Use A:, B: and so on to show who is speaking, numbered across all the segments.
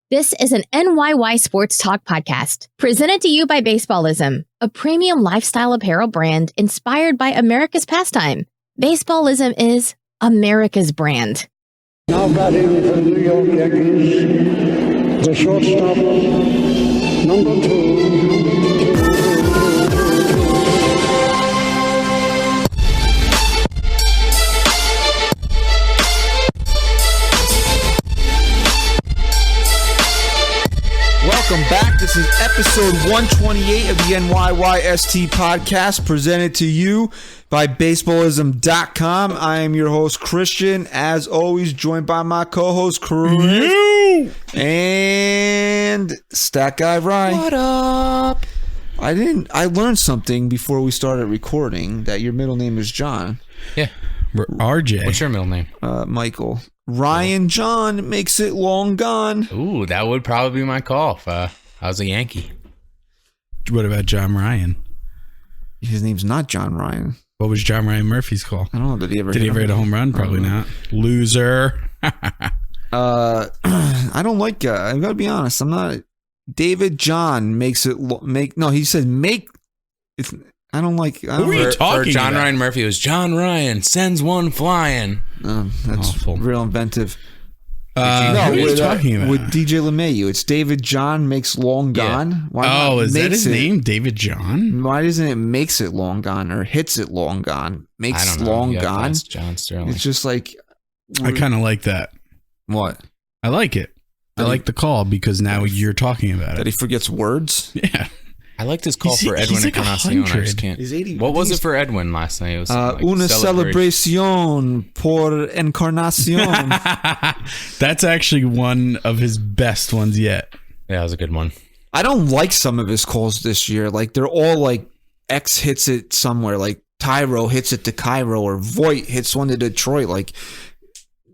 A: This is an NYY Sports Talk podcast presented to you by Baseballism, a premium lifestyle apparel brand inspired by America's pastime. Baseballism is America's brand.
B: Now batting for the New York Yankees, the shortstop, number 2.
C: Welcome back. This is episode 128 of the NYYST podcast presented to you by Baseballism.com. I am your host, Christian, as always, joined by my co-host, Chris. And Stat Guy Rye.
D: What up?
C: I learned something before we started recording, that your middle name is John.
D: Yeah.
E: RJ.
D: What's your middle name?
C: Michael. Ryan John makes it long gone.
D: Ooh, that would probably be my call if I was a Yankee.
E: What about John Ryan?
C: His name's not John Ryan.
E: What was John Ryan Murphy's call?
C: I don't know. Did he ever
E: hit a home run? Probably not. Loser.
C: I don't like. I'm gonna be honest. I'm not. David John makes it No, he said make. It's. I don't like.
E: Who are you talking
D: for John
E: about?
D: Ryan Murphy, it was John Ryan sends one flying.
C: That's
E: awful.
C: Real inventive.
E: Who are you talking about?
C: With DJ LeMahieu, it's David John makes long gone.
D: Yeah.
E: Is that his name? David John?
C: Why doesn't it makes it long gone or hits it long gone? Makes
D: I don't know.
C: long
D: You gotta
C: gone.
D: ask John Sterling.
C: It's just like.
E: I kind of like that.
C: What?
E: I like it. I like the call because now you're talking about
C: That
E: it.
C: he forgets words.
E: Yeah.
D: I liked his call
E: He's
D: for Edwin
E: like
D: Encarnacion. I
E: 100.
D: just can't.
C: He's 80.
D: What was it for Edwin last night? It was like
C: una
D: celebration.
C: celebración por Encarnacion.
E: That's actually one of his best ones yet.
D: Yeah, that was a good one.
C: I don't like some of his calls this year. Like, they're all like X hits it somewhere. Like, Tyro hits it to Cairo, or Voight hits one to Detroit. Like,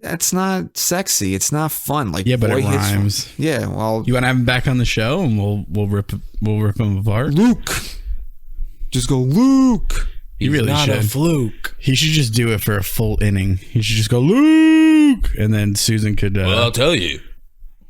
C: that's not sexy. It's not fun. Like,
E: Yeah, but
C: Voight
E: it rhymes.
C: Yeah, well,
E: You want to have him back on the show and we'll rip him apart?
C: Luke. Just go, Luke.
E: He really
D: not
E: should.
D: a fluke.
E: He should just do it for a full inning. He should just go, Luke, and then Susan could.
D: Well, I'll tell you.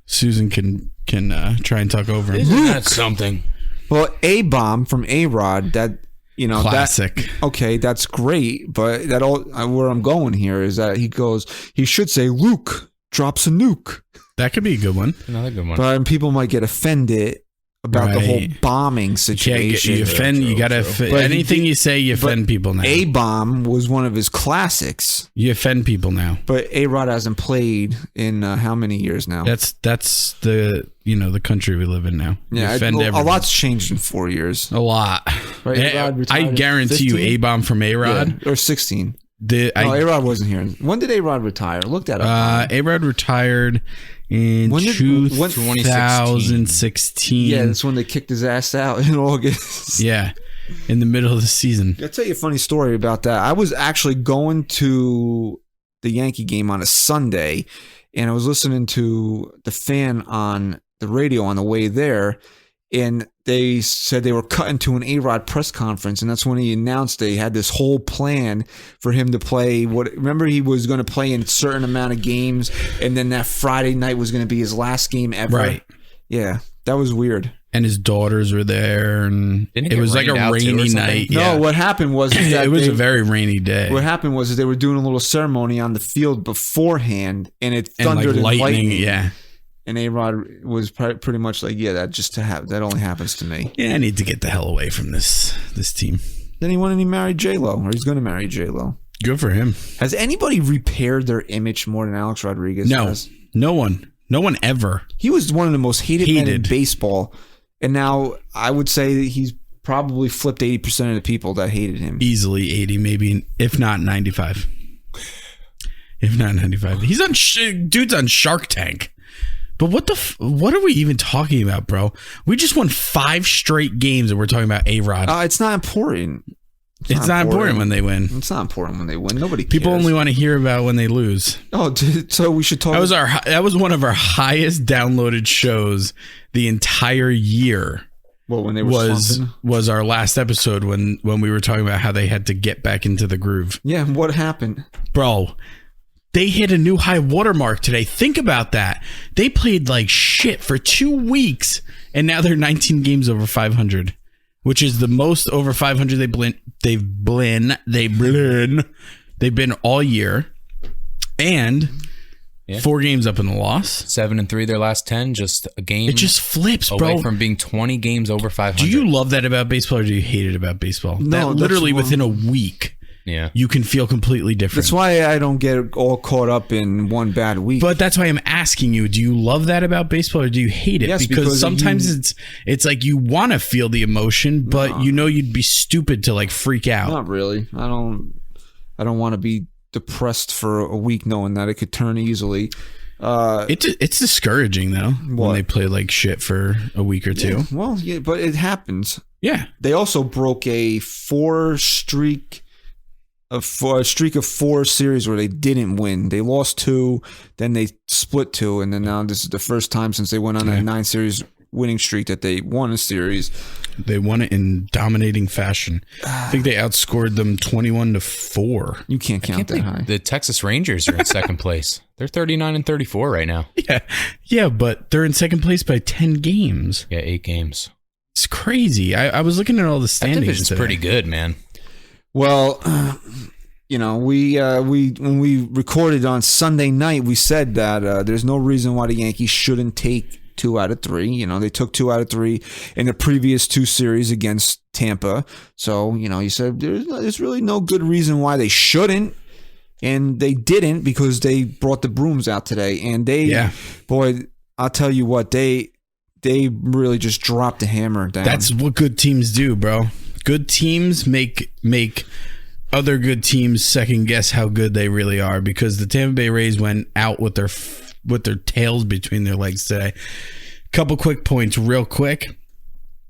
E: Susan can try and talk over him.
D: Isn't that something?
C: Well, A-Bomb from A-Rod, that, you know,
E: Classic.
C: Okay, that's great, but that all where I'm going here is that he should say Luke drops a nuke.
E: That could be a good one.
D: Another good one.
C: But people might get offended about the whole bombing situation.
E: You offend. You gotta anything you say, you offend people now.
C: A-Bomb was one of his classics,
E: You offend people now.
C: but A-Rod hasn't played in how many years now?
E: That's the the country we live in now. You
C: Yeah,
E: offend
C: a
E: everyone.
C: lot's changed in 4 years.
E: A lot.
C: Right, A-Rod
E: I
C: retired at
E: guarantee you,
C: 15?
E: A-Bomb from A-Rod.
C: Yeah, or 16.
E: No,
C: A-Rod wasn't here. When did A-Rod retire? Look that up.
E: A-Rod retired in
C: When did-
E: 2016.
C: Yeah, that's when they kicked his ass out in August.
E: Yeah, in the middle of the season.
C: I'll tell you a funny story about that. I was actually going to the Yankee game on a Sunday, and I was listening to the Fan on the radio on the way there, and they said they were cutting to an A-Rod press conference, and that's when he announced they had this whole plan for him to play. Remember, he was going to play in a certain amount of games, and then that Friday night was going to be his last game ever.
E: Right.
C: Yeah, that was weird.
E: And his daughters were there, and
D: Didn't it
E: it was
D: get
E: like a
D: rained out too or
E: rainy
D: something?
E: night.
C: No,
E: Yeah.
C: what happened was that
E: It was a very rainy day.
C: What happened was they were doing a little ceremony on the field beforehand, and it
E: And
C: thundered
E: like
C: and
E: lightning, yeah.
C: And A-Rod was pretty much like, yeah, that only happens to me.
E: Yeah, I need to get the hell away from this team.
C: Then he went and he married J-Lo, or he's going to marry J-Lo.
E: Good for him.
C: Has anybody repaired their image more than Alex Rodriguez
E: No,
C: has?
E: no one ever.
C: He was one of the most hated men in baseball, and now I would say that he's probably flipped 80% of the people that hated him.
E: Easily 80, maybe, if not 95. If not 95. He's on, dude's on Shark Tank. But what are we even talking about, bro? We just won 5 straight games and we're talking about A-Rod.
C: It's not important.
E: It's not important when they win.
C: It's not important when they win. Nobody cares.
E: People only want to hear about when they lose.
C: Oh, so we should talk.
E: That was one of our highest downloaded shows the entire year.
C: Well, when they were slumping?
E: Was our last episode when we were talking about how they had to get back into the groove.
C: Yeah, what happened?
E: Bro, They hit a new high watermark today. Think about that. They played like shit for 2 weeks, and now they're 19 games over 500, which is the most over 500 they've been all year, and 4 games up in the loss.
D: 7-3 their last 10, just a game.
E: It just flips,
D: away
E: bro.
D: from being 20 games over 500.
E: Do you love that about baseball, or do you hate it about baseball?
C: No,
E: that literally within a week.
D: Yeah,
E: you can feel completely different.
C: That's why I don't get all caught up in one bad week.
E: But that's why I'm asking you, do you love that about baseball, or do you hate it?
C: Yes,
E: because sometimes it's like you want to feel the emotion, but you'd be stupid to like freak out.
C: Not really. I don't want to be depressed for a week knowing that it could turn easily.
E: It's discouraging though when they play like shit for a week or two.
C: Yeah, well, yeah, but it happens.
E: Yeah.
C: They also broke a streak of 4 series where they didn't win. They lost 2, then they split 2, and then now this is the first time since they went on a 9 series winning streak that they won a series.
E: They won it in dominating fashion. I think they outscored them 21-4.
C: You can't count that high.
D: The Texas Rangers are in second place. They're 39-34 right now.
E: Yeah, but they're in second place by 10 games.
D: Yeah, 8 games.
E: It's crazy. I was looking at all the
D: That
E: standings.
D: division's pretty good, man.
C: Well, we when we recorded on Sunday night, we said that there's no reason why the Yankees shouldn't take 2 out of 3. They took 2 out of 3 in the previous 2 series against Tampa. So, you said there's really no good reason why they shouldn't. And they didn't, because they brought the brooms out today. And boy, I'll tell you what, they really just dropped the hammer down.
E: That's what good teams do, bro. Good teams make other good teams second guess how good they really are, because the Tampa Bay Rays went out with their tails between their legs today. Couple quick points real quick.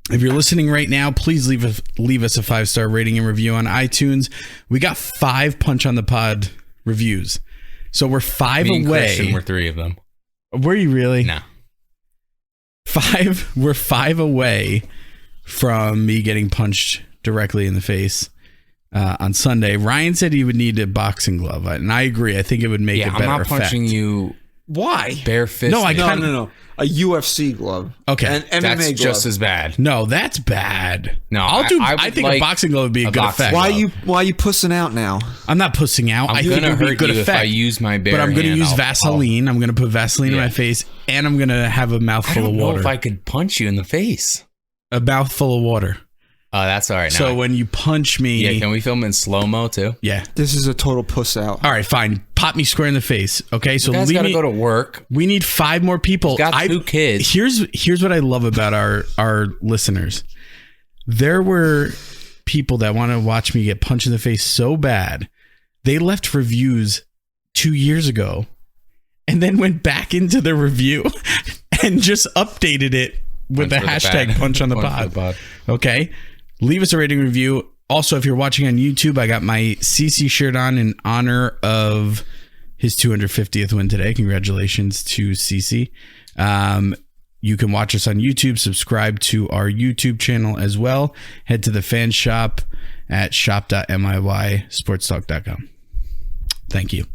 E: If you're listening right now, please leave us a 5-star rating and review on iTunes. We got 5 Punch on the Pod reviews. So we're 5
D: Me and
E: away.
D: Christian were 3 of them.
E: Were you really?
D: No.
E: 5. We're 5 away from me getting punched directly in the face on Sunday. Ryan said he would need a boxing glove, and I agree. I think it would make a better
D: I'm not
E: effect.
D: punching you.
C: Why?
D: Bare fist.
E: No,
C: No. A UFC glove.
E: Okay.
C: An MMA
D: That's
C: glove.
D: just as bad.
E: No, that's bad.
D: No,
E: I think a boxing glove would be a good effect.
C: Why are you pussing out now?
E: I'm not pussing out.
D: I'm
E: I think it
D: gonna
E: would be a
D: hurt
E: good
D: you
E: effect.
D: if I use my bare
E: but I'm going to
D: hand.
E: use Vaseline. I'm going to put Vaseline in
D: Yeah.
E: my face, and I'm going to have a
D: I
E: mouthful
D: don't
E: of
D: know
E: water.
D: if I could punch you in the face.
E: A mouthful of water.
D: Oh, that's all right. Now
E: So when you punch me,
D: yeah, can we film in slow-mo too?
E: yeah.
C: This is a total puss out.
E: All right, fine. Pop me square in the face. Okay, so
D: You guys
E: leave
D: gotta
E: me.
D: go to work.
E: We need 5 more people.
D: He's got 2 kids.
E: Here's what I love about our listeners. There were people that want to watch me get punched in the face so bad, they left reviews 2 years ago, and then went back into the review and just updated it with the hashtag punch on the pod. Okay, leave us a rating review. Also, if you're watching on YouTube, I got my CC shirt on in honor of his 250th win today. Congratulations to CC. You can watch us on YouTube. Subscribe to our YouTube channel as well. Head to the fan shop at shop.NYYSportstalk.com. Thank you.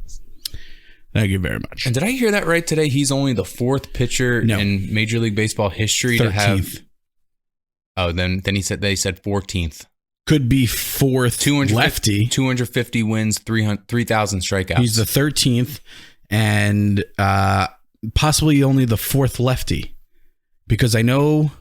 E: Thank you very much.
D: And did I hear that right today? He's only the 4th pitcher in Major League Baseball history
E: 13th.
D: to have. Oh, then they said 14th.
E: Could be 4th lefty.
D: 250 wins, 3,000 strikeouts.
E: He's the 13th, and possibly only the 4th lefty, because I know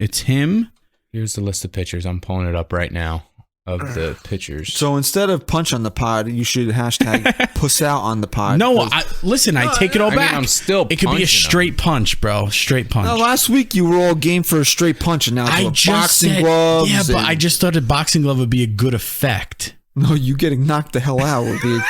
E: it's him.
D: Here's the list of pitchers. I'm pulling it up right now of the pitchers.
C: So instead of punch on the pod, you should hashtag puss out on the pod.
E: No, listen, I take it all back.
D: I'm still
E: It could be a
D: punching
E: straight punch, bro. Straight punch.
C: No, last week you were all game for a straight punch, and now it's boxing gloves.
E: Yeah, but I just thought a boxing glove would be a good effect.
C: No, you getting knocked the hell out would be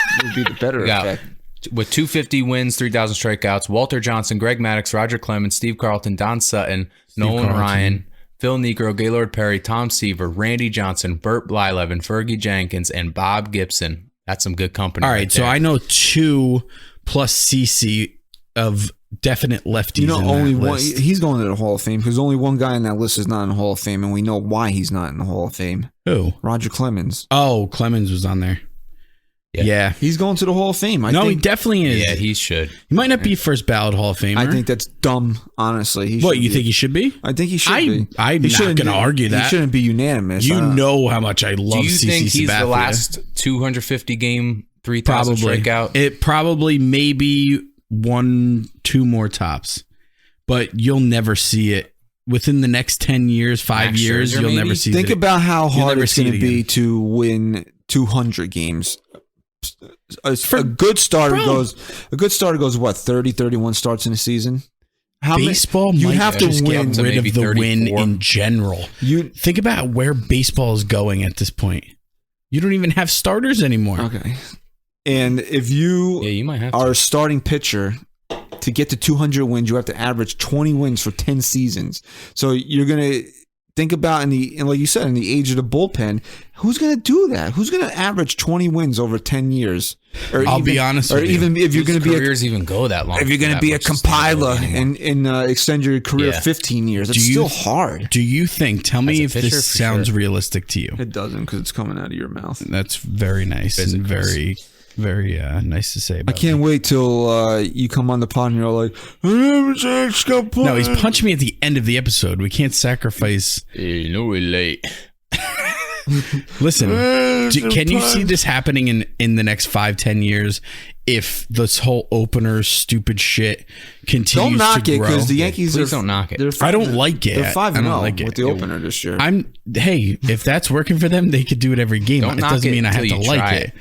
C: the better effect.
D: With 250 wins, 3,000 strikeouts, Walter Johnson, Greg Maddux, Roger Clemens, Steve Carlton, Don Sutton, Nolan Ryan, Phil Negro, Gaylord Perry, Tom Seaver, Randy Johnson, Burt Blyleven, Fergie Jenkins, and Bob Gibson. That's some good company.
E: All right, so I know 2 plus CC of definite lefties.
C: You know,
E: in
C: only
E: that
C: one.
E: list.
C: He's going to the Hall of Fame because only one guy in that list is not in the Hall of Fame, and we know why he's not in the Hall of Fame.
E: Who?
C: Roger Clemens.
E: Oh, Clemens was on there. Yeah.
C: He's going to the Hall of Fame. I
E: He
C: think
E: definitely is.
D: Yeah, he should.
E: He might not be first ballot Hall of Famer.
C: I think that's dumb, honestly.
E: What, you think he should be?
C: I think he should be.
E: I'm
C: He
E: not
C: shouldn't
E: going to
C: be-
E: argue that.
C: He shouldn't be unanimous.
E: You know how much I love
D: Do you
E: CC
D: think he's
E: Sabathia.
D: the last 250 game, 3,000
E: Probably.
D: strikeout?
E: It probably maybe 1-2 more tops, but you'll never see it within the next 10 years, 5
D: Max
E: years.
D: Scherzer,
E: You'll
D: maybe?
E: never see
C: Think
E: it.
C: about how hard
E: never
C: it's
E: see
C: going
E: it
C: to be
E: again.
C: to win 200 games. A good starter goes what, 30, 31 starts in a season? How
E: Baseball
C: you
E: might
C: have to
E: just
C: win.
E: get rid of
D: maybe
E: the win
D: 34.
E: in general.
C: You
E: Think about where baseball is going at this point. You don't even have starters anymore.
C: okay? And if you
D: Yeah, you might have
C: are
D: to.
C: a starting pitcher, to get to 200 wins, you have to average 20 wins for 10 seasons. So you're gonna think about and like you said, in the age of the bullpen, who's gonna do that? Who's gonna average 20 wins over 10 years? Or
E: I'll be honest with you.
C: even if you're
D: Whose
C: gonna be
D: careers even go that long?
C: if you're gonna
D: that
C: be a
D: much
C: compiler
D: sustainability anymore?
C: and extend your career
D: Yeah.
C: 15 years, it's
E: Do you-
C: still hard.
E: Do you think, tell me
D: As a
E: if
D: pitcher,
E: this
D: for
E: sounds
D: sure.
E: realistic to you.
C: It doesn't, because it's coming out of your mouth.
E: That's very nice
D: Physicals.
E: and very, very nice to say
C: I
E: about
C: can't wait till you come on the pod and you're like,
E: No, he's punching me at the end of the episode. We can't sacrifice.
D: You know we're late.
E: Listen, can you see this happening in the next 5-10 years if this whole opener stupid shit continues
C: Don't knock
E: to
C: it,
E: grow?
C: because the Yankees
D: Please
C: are.
D: don't knock it.
C: They're
E: I don't like it.
C: They're 5-0
E: I don't like it.
C: with the opener this year.
E: Hey, if that's working for them, they could do it every game.
D: Don't
E: It
D: knock
E: doesn't
D: it
E: mean I have
D: until
E: to
D: you
E: like
D: try
E: it.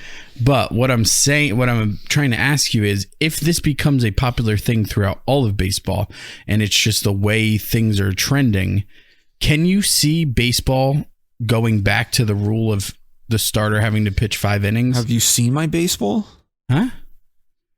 E: But what I'm trying to ask you is, if this becomes a popular thing throughout all of baseball, and it's just the way things are trending, can you see baseball going back to the rule of the starter having to pitch 5 innings?
C: Have you seen my baseball?
E: Huh?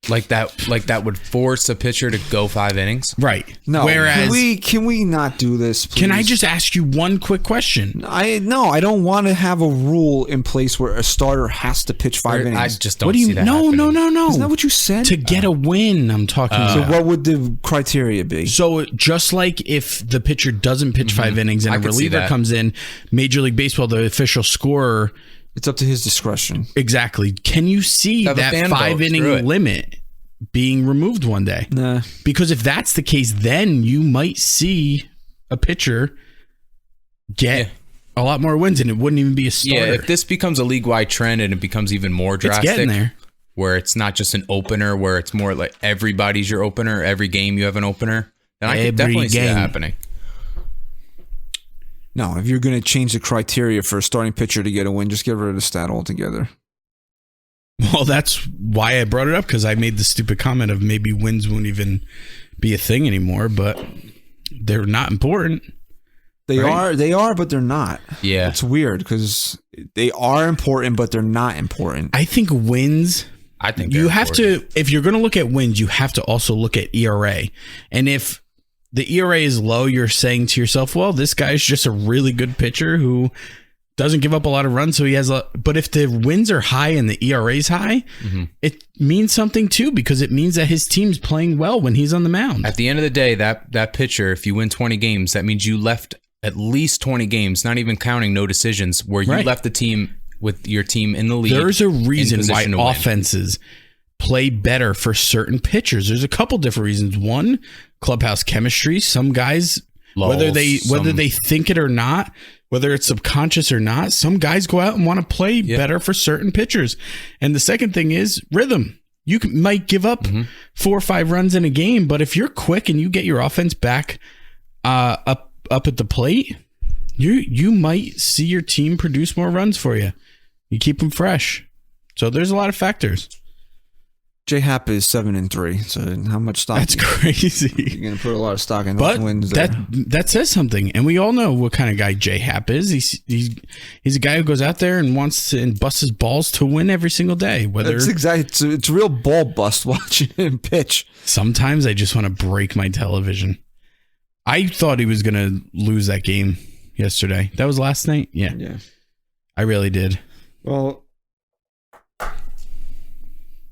D: Like that would force a pitcher to go 5 innings.
E: Right.
C: No.
E: Whereas,
C: can we not do this, please?
E: can I just ask you one quick question?
C: I don't want to have a rule in place where a starter has to pitch 5 innings.
D: I just don't
E: What do you?
D: see that
E: No.
D: happening.
C: Isn't that what you said?
E: To get a win, I'm talking
C: So
E: about.
C: what would the criteria be?
E: So just like if the pitcher doesn't pitch 5 innings and
D: I
E: a
D: could see
E: reliever
D: that.
E: comes in, Major League Baseball, the official scorer,
C: It's up to his discretion.
E: exactly. Can you see
D: Have a
E: that
D: fan vote,
E: 5 inning
D: screw it.
E: limit being removed one day?
C: Nah.
E: Because if that's the case, then you might see a pitcher get a lot more wins, and it wouldn't even be a starter.
D: Yeah, if this becomes a league-wide trend and it becomes even more
E: it's
D: drastic,
E: getting there.
D: where it's not just an opener, where it's more like everybody's your opener, every game you have an opener, then I
E: Every
D: could definitely see that
E: game.
D: happening.
C: No, if you're going to change the criteria for a starting pitcher to get a win, just get rid of the stat altogether.
E: Well, that's why I brought it up, because I made the stupid comment of maybe wins won't even be a thing anymore, but they're not important.
C: They
E: Right.
C: are, but they're not.
D: Yeah.
C: It's weird because they are important, but they're not important.
E: I think wins.
D: I think
E: You
D: they're
E: have
D: important.
E: to, if you're going to look at wins, you have to also look at ERA. And if the ERA is low, you're saying to yourself, well, this guy's just a really good pitcher who doesn't give up a lot of runs. So he has but if the wins are high and the ERA is high, it means something too, because it means that his team's playing well when he's on the mound.
D: At the end of the day, that pitcher, if you win 20 games, that means you left at least 20 games, not even counting no decisions, where you
E: Right.
D: left the team with your team in the lead.
E: There's a
D: in
E: reason why
D: position to win.
E: offenses play better for certain pitchers. There's a couple different reasons. One, clubhouse chemistry. Some guys, whether they think it or not, whether it's subconscious or not, some guys go out and want to play better for certain pitchers. And the second thing is rhythm. You might give up 4 or 5 runs in a game, but if you're quick and you get your offense back up at the plate, you might see your team produce more runs for you. You keep them fresh. So there's a lot of factors.
C: J-Happ is 7-3. So how much stock?
E: That's crazy.
C: You're going to put a lot of stock in those
E: But
C: wins there.
E: that says something, and we all know what kind of guy J-Happ is. He's a guy who goes out there and wants to and busts his balls to win every single day. Whether
C: It's exactly. It's a real ball bust watching him pitch.
E: sometimes I just want to break my television. I thought he was going to lose that game yesterday. That was last night. Yeah, I really did.
C: Well,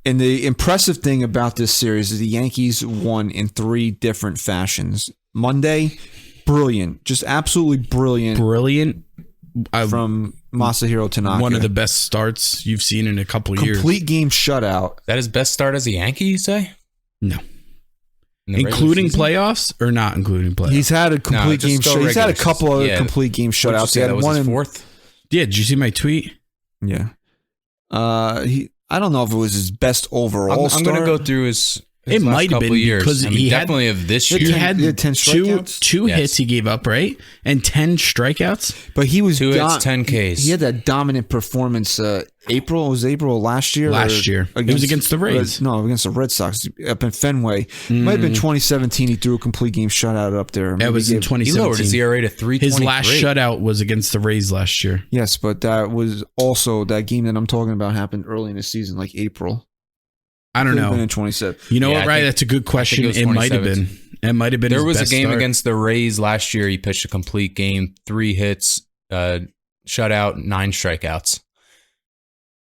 C: and the impressive thing about this series is the Yankees won in 3 different fashions. Monday, brilliant, just absolutely brilliant
E: Brilliant.
C: from Masahiro Tanaka.
E: One of the best starts you've seen in a couple years.
C: Complete game shutout.
D: That his best start as a Yankee, you say?
E: No.
D: In the regular
E: Including
D: season?
E: playoffs or not including playoffs?
C: He's had a complete
D: just
C: game
D: go
C: shutout. He's had a
D: regular
C: couple
D: season.
C: of complete game
D: What'd you
C: shutouts.
D: say,
C: He had
D: that was
C: one
D: his
C: in
D: fourth?
E: Yeah, did you see my tweet?
C: Yeah. I don't know if it was his best overall
D: I'm going to
C: start.
D: go through his
E: It
D: last
E: might have
D: couple
E: been
D: years.
E: because
D: I mean,
E: he had-
D: definitely of this
C: He
D: year.
E: He had
C: He had 10
E: two
C: strikeouts?
D: Yes.
E: hits he gave up, right? And 10 strikeouts.
C: But he was
D: 2 hits, 10 Ks.
C: He had that dominant performance. April last year.
E: Last year. It was against the Rays.
C: No, against the Red Sox up in Fenway. Might have been 2017. He threw a complete game shutout up there.
E: That
C: Maybe
E: was in
C: gave-
D: He lowered his
E: 2017.
D: ERA to 3.23.
E: His last shutout was against the Rays last year.
C: Yes, but that was also that game that I'm talking about happened early in the season, like April.
E: I don't
C: Could have been
E: know.
C: in 27.
E: You know
D: Yeah,
E: what,
D: I
E: right?
D: think-
E: That's a good question.
D: it was
E: It might have
D: 2017.
E: been. It might have been.
D: There
E: his
D: was a
E: best
D: game
E: start.
D: against the Rays last year. He pitched a complete game, 3 hits, shutout, 9 strikeouts.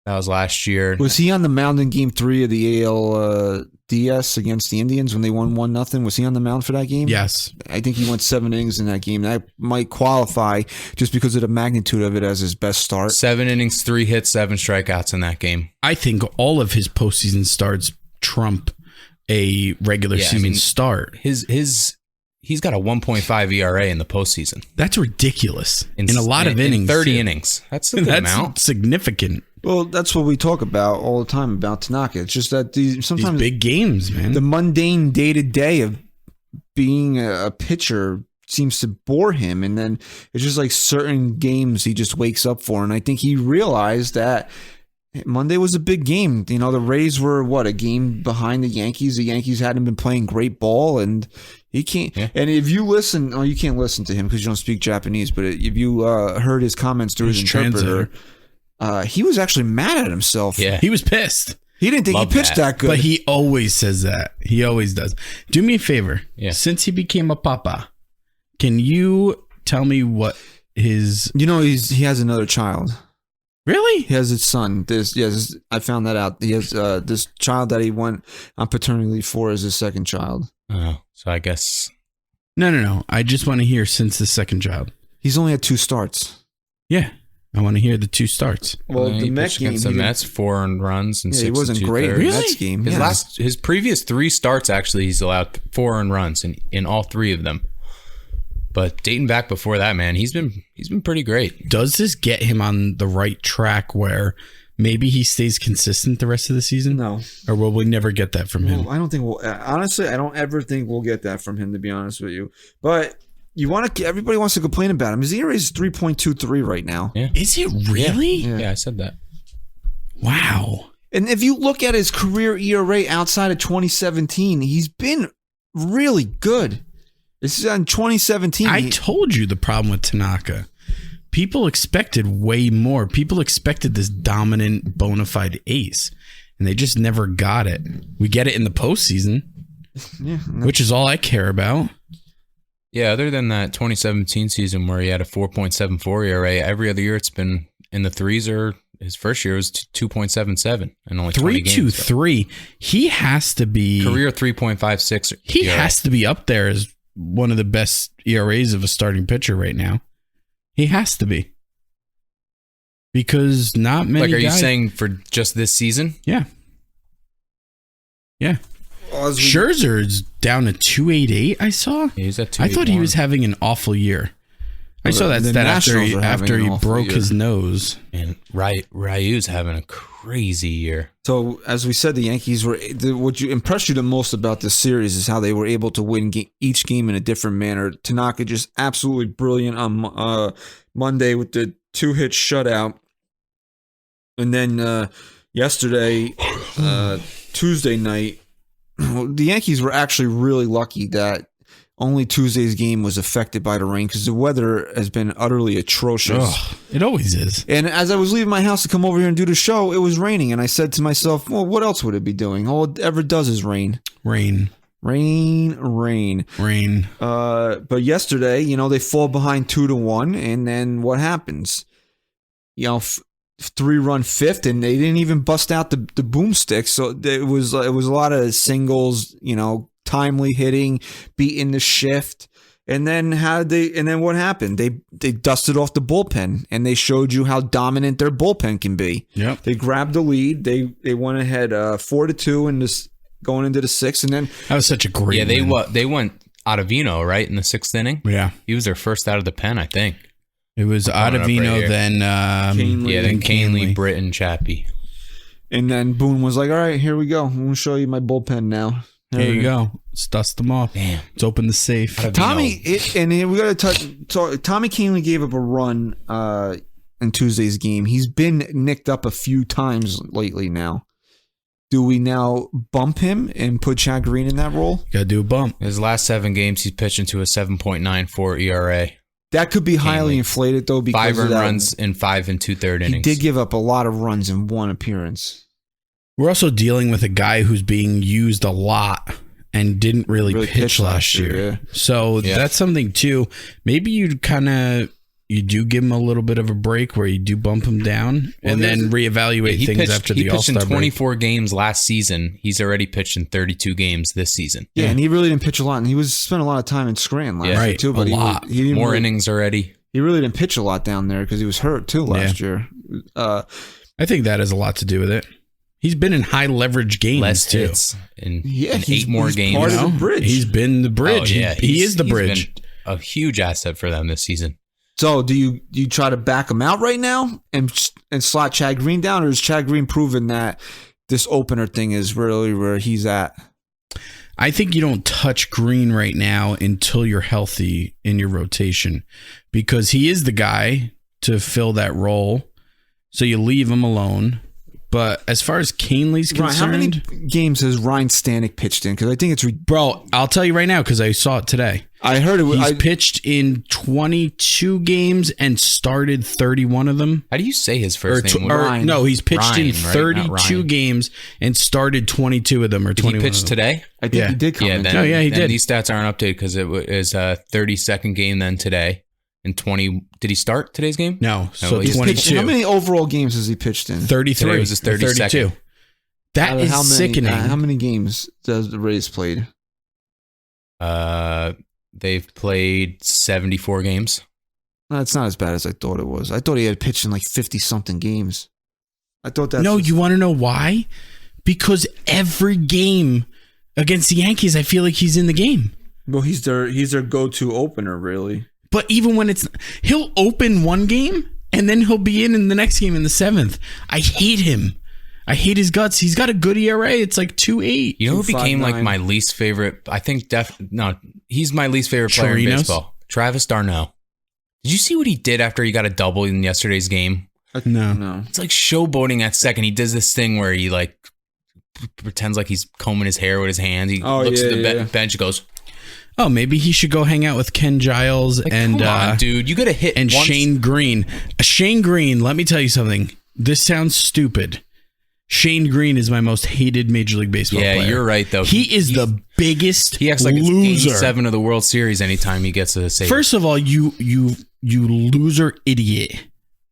D: That was last year.
C: Was he on the mound in Game 3 of the ALDS against the Indians when they won 1-0? Was he on the mound for that game?
E: Yes.
C: I think he went 7 innings in that game. That might qualify just because of the magnitude of it as his best start.
D: 7 innings, 3 hits, 7 strikeouts in that game.
E: I think all of his postseason starts trump a regular season start.
D: He's got a 1.5 ERA in the postseason.
E: That's ridiculous. In a lot of innings.
D: 30
E: too.
D: innings. That's a good
E: That's
D: amount.
E: significant.
C: Well, that's what we talk about all the time about Tanaka. It's just that
E: These
C: sometimes
E: big games, man.
C: the mundane day-to-day of being a pitcher seems to bore him, and then it's just like certain games he just wakes up for. And I think he realized that Monday was a big game. You know, the Rays were a game behind the Yankees. The Yankees hadn't been playing great ball, and he can't.
D: Yeah.
C: And if you listen, you can't listen to him because you don't speak Japanese. But if you heard his comments through his interpreter, he was actually mad at himself.
D: Yeah.
E: He was pissed.
C: He didn't think
D: Love
C: he pitched that good.
E: But he always says that. He always does. Do me a favor.
D: Yeah.
E: Since he became a papa, can you tell me what his...
C: You know, he has another child.
E: Really?
C: He has his son. I found that out. He has this child that he went on paternity leave for as his second child.
D: Oh, so I guess
E: No. I just want to hear since the second child.
C: He's only had 2 starts.
E: Yeah. I want to hear the 2 starts.
C: Well,
D: he
C: the Met
D: pitched
C: game,
D: against the
C: he didn't-
D: Mets, 4 earned runs and 6
C: he wasn't great in the
E: Really?
C: Mets game.
D: His previous 3 starts, actually, he's allowed 4 earned runs in all 3 of them. But dating back before that, man, he's been pretty great.
E: Does this get him on the right track where maybe he stays consistent the rest of the season?
C: No.
E: Or will we never get that from him?
C: Well, I don't think honestly, I don't ever think we'll get that from him, to be honest with you. But everybody wants to complain about him. His ERA is 3.23 right now.
D: Yeah.
E: Is it really?
D: Yeah, I said that.
E: Wow.
C: And if you look at his career ERA outside of 2017, he's been really good. This is on 2017.
E: I told you the problem with Tanaka. People expected way more. People expected this dominant, bona fide ace, and they just never got it. We get it in the postseason, which is all I care about.
D: Yeah, other than that 2017 season where he had a 4.74 ERA, every other year it's been in the 3s, or his first year was 2.77 and only 20 games.
E: 3.23. He has to be
D: Career 3.56.
E: He
D: ERA.
E: has to be up there as one of the best ERAs of a starting pitcher right now. He has to be. Because not many
D: Like, are you
E: guys-
D: saying for just this season?
E: Yeah. Yeah. Scherzer is down to 288, I saw.
D: Yeah, he's at
E: I thought he
D: 281.
E: was having an awful year. I saw that
C: The
E: stat after
C: Nationals
E: he,
C: are having
E: after
C: an
E: he
C: awful
E: broke
C: year.
E: his nose.
D: And Ryu's having a crazy year.
C: So, as we said, the Yankees were. What impressed you the most about this series is how they were able to win each game in a different manner. Tanaka just absolutely brilliant on Monday with the 2-hit shutout, and then yesterday, Tuesday night, the Yankees were actually really lucky that only Tuesday's game was affected by the rain because the weather has been utterly atrocious.
E: Ugh, it always is.
C: And as I was leaving my house to come over here and do the show, it was raining. And I said to myself, well, what else would it be doing? All it ever does is rain.
E: Rain.
C: But yesterday, they fall behind 2-1. And then what happens? 3-run fifth, and they didn't even bust out the boomstick. So it was a lot of singles, timely hitting, beating the shift. And then what happened? They dusted off the bullpen and they showed you how dominant their bullpen can be.
E: Yep.
C: They grabbed the lead. They went ahead 4-2 in this going into the sixth, and then
E: that was such a great.
D: Yeah,
E: win.
D: they went Ottavino right in the sixth inning.
E: Yeah,
D: he was their first out of the pen, I think.
E: It was Ottavino,
D: right
E: then
C: Canely,
D: then
E: Canely.
D: Britton, Chappie.
C: And then Boone was like, "All right, here we go. I'm gonna show you my bullpen now.
E: There you go. Let's dust them off.
D: Damn.
E: Let's open the safe."
C: Tommy, we got to Tommy Canely gave up a run in Tuesday's game. He's been nicked up a few times lately now. Do we now bump him and put Chad Green in that role?
E: Got to do a bump.
D: His last 7 games, he's pitched into a 7.94 ERA.
C: That could be highly inflated though, because
D: 5
C: of
D: earned
C: that.
D: runs in 5 2/3 innings.
C: He did give up a lot of runs in one appearance.
E: We're also dealing with a guy who's being used a lot and didn't really pitch last year.
C: Yeah.
E: So that's something too. Maybe you do give him a little bit of a break where you do bump him down and then reevaluate things after the All-Star break.
D: He pitched in 24 games last season. He's already pitched in 32 games this season.
C: Yeah, and he really didn't pitch a lot, and he spent a lot of time in Scranton last year too. But
E: a lot.
C: He didn't
D: More innings already.
C: He really didn't pitch a lot down there because he was hurt too last year.
E: I think that has a lot to do with it. He's been in high leverage games
D: Less
E: too.
D: hits in
C: he's
D: 8 more games.
C: Part of the bridge.
E: He's been the bridge.
D: Oh, yeah.
E: He is the bridge.
D: Been a huge asset for them this season.
C: So do you try to back him out right now and slot Chad Green down, or is Chad Green proven that this opener thing is really where he's at?
E: I think you don't touch Green right now until you're healthy in your rotation, because he is the guy to fill that role. So you leave him alone. But as far as Canely's concerned,
C: how many games has Ryan Stanek pitched in? Because I think it's
E: bro. I'll tell you right now because I saw it today.
C: I heard it.
E: He's pitched in 22 games and started 31 of them.
D: How do you say his first name?
E: Ryan. No, he's pitched
D: Ryan,
E: in 32
D: right?
E: games and started 22 of them, or 21.
D: Did he pitch today?
C: I think he did come in.
E: He did.
D: These stats aren't updated because it was a 32nd game then today. And 20. Did he start today's game?
E: No. So
C: He's
E: 22.
C: How many overall games has he pitched in?
E: 33.
D: Today was his 32nd.
E: 32. That is sickening.
C: How many games does the Rays played?
D: They've played 74 games.
C: No, it's not as bad as I thought it was. I thought he had pitched in like 50-something games. I thought that.
E: No, you want to know why? Because every game against the Yankees, I feel like he's in the game.
C: Well, he's their go-to opener, really.
E: But even when he'll open one game and then he'll be in the next game in the 7th. I hate him. I hate his guts. He's got a good ERA. It's like 2.8.
D: You know who became like my least favorite? I think he's my least favorite player in baseball. Travis d'Arnaud. Did you see what he did after he got a double in yesterday's game?
E: No.
D: It's like showboating at second. He does this thing where he like pretends like he's combing his hair with his hands. He looks at the bench and goes,
E: oh, maybe he should go hang out with Ken Giles and
D: come on, dude, you got to hit
E: and
D: once.
E: Shane Green. Shane Green, let me tell you something. This sounds stupid. Shane Green is my most hated Major League Baseball player.
D: Yeah, you're right, though.
E: He is the biggest
D: He acts like
E: loser.
D: it's Game 7 of the World Series anytime he gets a save.
E: First of all, you loser idiot.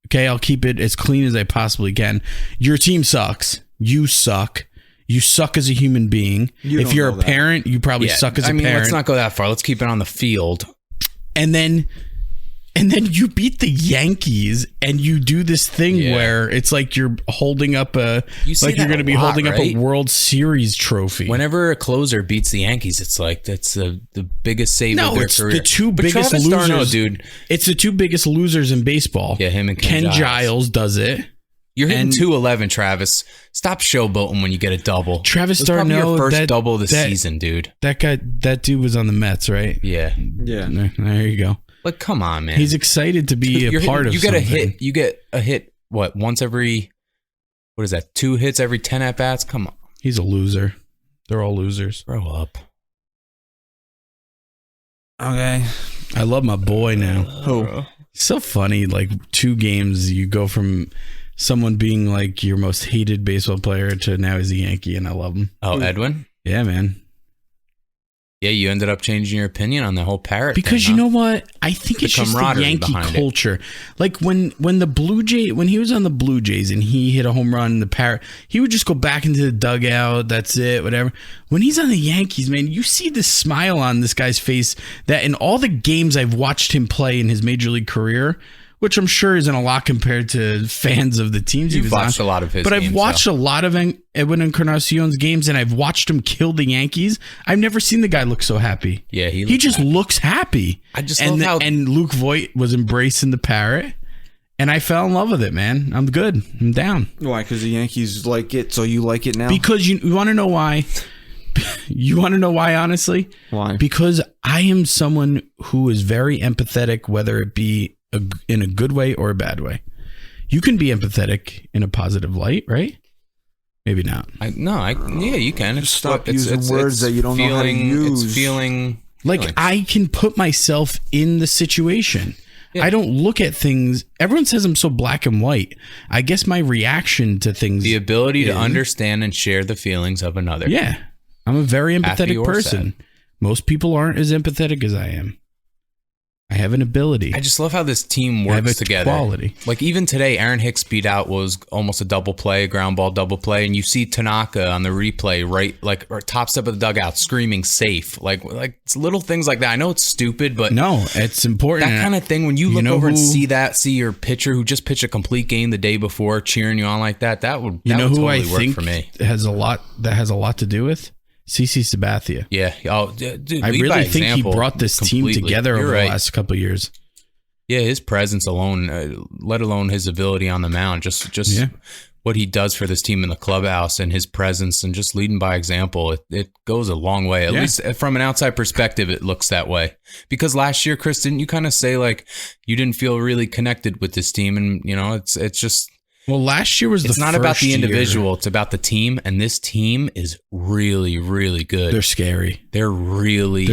E: Okay, I'll keep it as clean as I possibly can. Your team sucks. You suck. You suck as a human being. If you're a parent, you probably suck as a parent.
D: Let's not go that far. Let's keep it on the field.
E: And then you beat the Yankees and you do this thing where it's like you're holding up you're going to be holding up a World Series trophy.
D: Whenever a closer beats the Yankees, it's like that's the biggest save of their career.
E: The two biggest
D: Travis
E: losers,
D: d'Arnaud, dude.
E: It's the two biggest losers in baseball.
D: Yeah, him and
E: Ken Giles does it.
D: You're hitting 211, Travis. Stop showboating when you get a double.
E: Travis
D: That's probably
E: d'Arnaud,
D: your first double of the season, dude.
E: That dude was on the Mets, right?
D: Yeah.
E: There you go.
D: Like, come on, man.
E: He's excited to be a part of something.
D: You get a hit, once every, 2 hits every 10 at-bats? Come on.
E: He's a loser. They're all losers.
D: Grow up.
C: Okay.
E: I love my boy now.
C: Who?
E: It's so funny. Like 2 games, you go from someone being like your most hated baseball player to now he's a Yankee, and I love him.
D: Oh, Edwin?
E: Yeah, man.
D: Yeah, you ended up changing your opinion on the whole parrot
E: because
D: thing,
E: you know what? I think it's just the Yankee culture. Like when the when he was on the Blue Jays and he hit a home run, the parrot, he would just go back into the dugout. That's it, whatever. When he's on the Yankees, man, you see this smile on this guy's face that in all the games I've watched him play in his major league career, which I'm sure isn't a lot compared to fans of the teams
D: You've watched a lot of his
E: but
D: games,
E: I've watched a lot of Edwin Encarnacion's games, and I've watched him kill the Yankees. I've never seen the guy look so happy.
D: Yeah,
E: he just looks happy.
D: I just love how...
E: And Luke Voit was embracing the parrot, and I fell in love with it, man. I'm good. I'm down.
C: Why? Because the Yankees like it, so you like it now?
E: Because you want to know why? You want to know why, honestly?
C: Why?
E: Because I am someone who is very empathetic, whether it be in a good way or a bad way. You can be empathetic in a positive light, right? Maybe not.
D: Yeah, you can.
C: Just stop using words that you don't know how to use.
D: It's feeling...
E: Like, I can put myself in the situation. Yeah. I don't look at things... Everyone says I'm so black and white. I guess my reaction to things...
D: The ability to understand and share the feelings of another.
E: Yeah. I'm a very empathetic person. Most people aren't as empathetic as I am. I have an ability.
D: I just love how this team works together.
E: Quality.
D: Like even today, Aaron Hicks beat out was almost a double play, ground ball double play, and you see Tanaka on the replay, right, like or top step of the dugout, screaming safe. Like it's little things like that. I know it's stupid, but
E: no, it's important.
D: That kind of thing. When you look over and see your pitcher who just pitched a complete game the day before, cheering you on like that, that would totally work for me.
E: Has a lot to do with. CC Sabathia.
D: Yeah. Oh, dude,
E: I really think he brought this team together over the last couple of years.
D: Yeah, his presence alone, let alone his ability on the mound, just what he does for this team in the clubhouse and his presence and just leading by example, it goes a long way. At least from an outside perspective, it looks that way. Because last year, Chris, didn't you kind of say like you didn't feel really connected with this team? And, you know, it's just...
E: Well, last year was
D: it's not about the individual. It's about the team, and this team is really, really good.
E: They're scary.
D: They're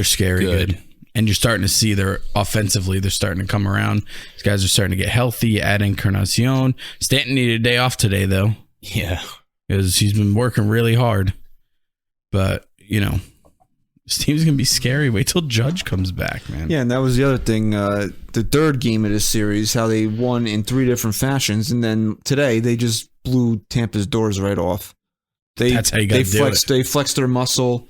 D: scary good.
E: And you're starting to see offensively, they're starting to come around. These guys are starting to get healthy. Add Encarnacion. Stanton needed a day off today, though.
D: Yeah.
E: Because he's been working really hard. But, you know, this team's going to be scary. Wait till Judge comes back, man.
C: Yeah, and that was the other thing. The third game of this series, how they won in 3 different fashions. And then today, they just blew Tampa's doors right off.
E: That's how you got to do it.
C: They flexed their muscle.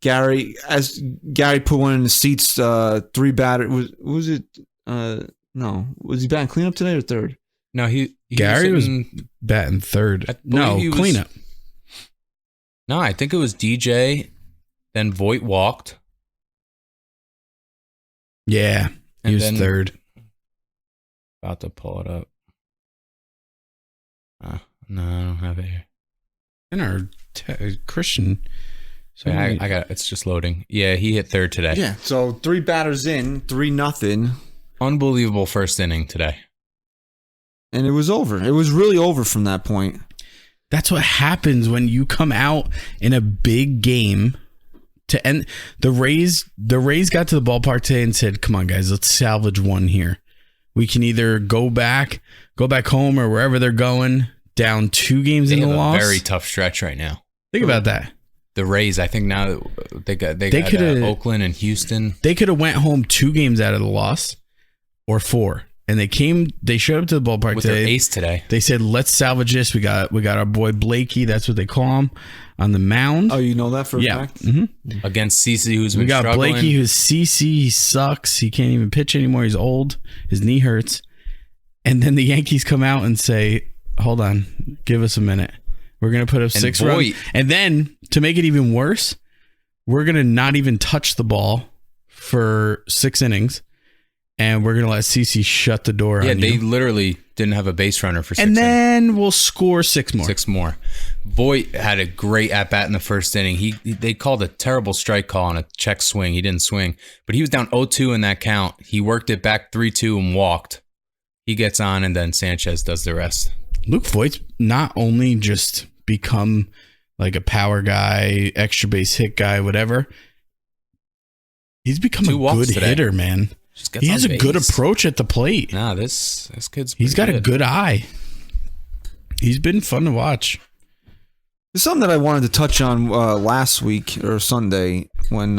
C: Gary put one in the seats, 3 batter. Was it? No. Was he batting cleanup today or third?
D: No,
E: Gary was batting third. No, cleanup.
D: No, I think it was DJ. Then Voit walked.
E: Yeah, he was third.
D: About to pull it up. No, I don't have it here.
E: In our Christian.
D: So I got it. It's just loading. Yeah, he hit third today.
C: Yeah, so 3 batters in, 3-0.
D: Unbelievable first inning today.
C: And it was over. It was really over from that point.
E: That's what happens when you come out in a big game. To end the Rays got to the ballpark today and said, "Come on, guys, let's salvage one here. We can either go back home or wherever they're going. Down 2 games in the loss.
D: Very tough stretch right now.
E: Think about that.
D: The Rays, I think now they got Oakland and Houston.
E: They could have went home 2 games out of the loss, or 4. And they showed up to the ballpark
D: with
E: today.
D: Their ace today.
E: They said, "Let's salvage this." We got our boy Blakey. That's what they call him on the mound.
C: Oh, you know that for a fact?
E: Mm-hmm.
D: Against CC, who's been struggling.
E: We got Blakey, who's CC. He sucks. He can't even pitch anymore. He's old. His knee hurts. And then the Yankees come out and say, "Hold on, give us a minute. We're gonna put up 6 runs." And then to make it even worse, we're gonna not even touch the ball for 6 innings. And we're going to let CC shut the door on you.
D: Yeah, they literally didn't have a base runner for 6
E: innings. And then
D: innings.
E: We'll score 6 more.
D: 6 more. Voit had a great at-bat in the first inning. They called a terrible strike call on a check swing. He didn't swing. But he was down 0-2 in that count. He worked it back 3-2 and walked. He gets on, and then Sanchez does the rest.
E: Luke Voigt's not only just become like a power guy, extra base hit guy, whatever. He's become a good hitter, man. He has a good approach at the plate.
D: Nah, this kid's
E: he's got a good eye. He's been fun to watch. There's
C: something that I wanted to touch on last week or Sunday when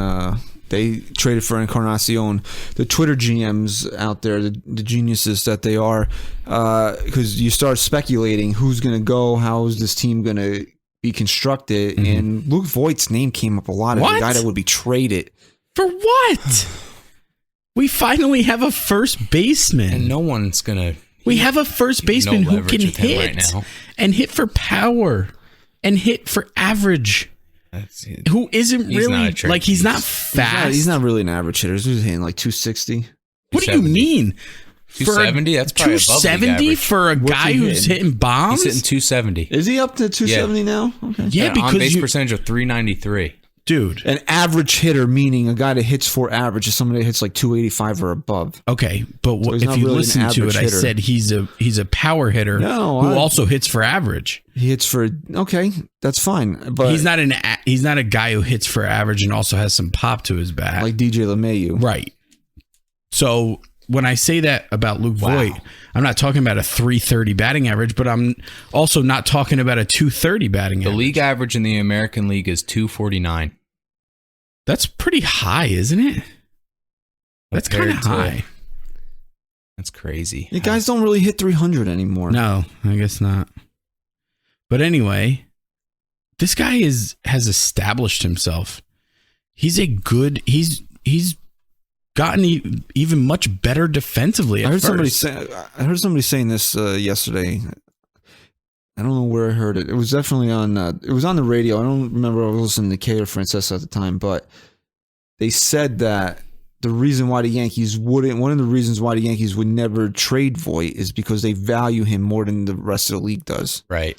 C: They traded for Encarnacion. The Twitter GMs out there, the geniuses that they are, because you start speculating who's going to go, how is this team going to be constructed, and Luke Voigt's name came up a lot as the guy that would be traded.
E: For what? We finally have a first baseman.
D: And no one's going to...
E: We have a first baseman who can hit right and hit for power and hit for average. Who isn't really like he's not fast.
C: He's not really an average hitter. He's hitting like 260.
E: What do you mean?
D: 270? That's probably
E: 270 for a guy who's hitting bombs?
D: He's hitting 270.
C: Is he up to 270 now? Okay.
E: Yeah, because
D: on base percentage of 393.
E: Dude,
C: an average hitter, meaning a guy that hits for average, is somebody that hits like 285 or above.
E: Okay, but if you really listen to it, hitter. I said he's a power hitter who also hits for average.
C: He hits for that's fine, but
E: he's not a guy who hits for average and also has some pop to his bat,
C: like DJ LeMahieu,
E: right? So when I say that about Luke Voigt, I'm not talking about a 330 batting average, but I'm also not talking about a 230 batting average.
D: The league average in the American League is 249.
E: That's pretty high, isn't it? That's kind of high.
D: That's crazy.
C: You guys don't really hit 300 anymore.
E: No, I guess not. But anyway, this guy has established himself. He's gotten even much better defensively.
C: I heard somebody saying this yesterday. I don't know where I heard it. It was definitely on. It was on the radio. I don't remember. I was listening to Kay or Francesa at the time, but they said that one of the reasons why the Yankees would never trade Voit is because they value him more than the rest of the league does.
D: Right.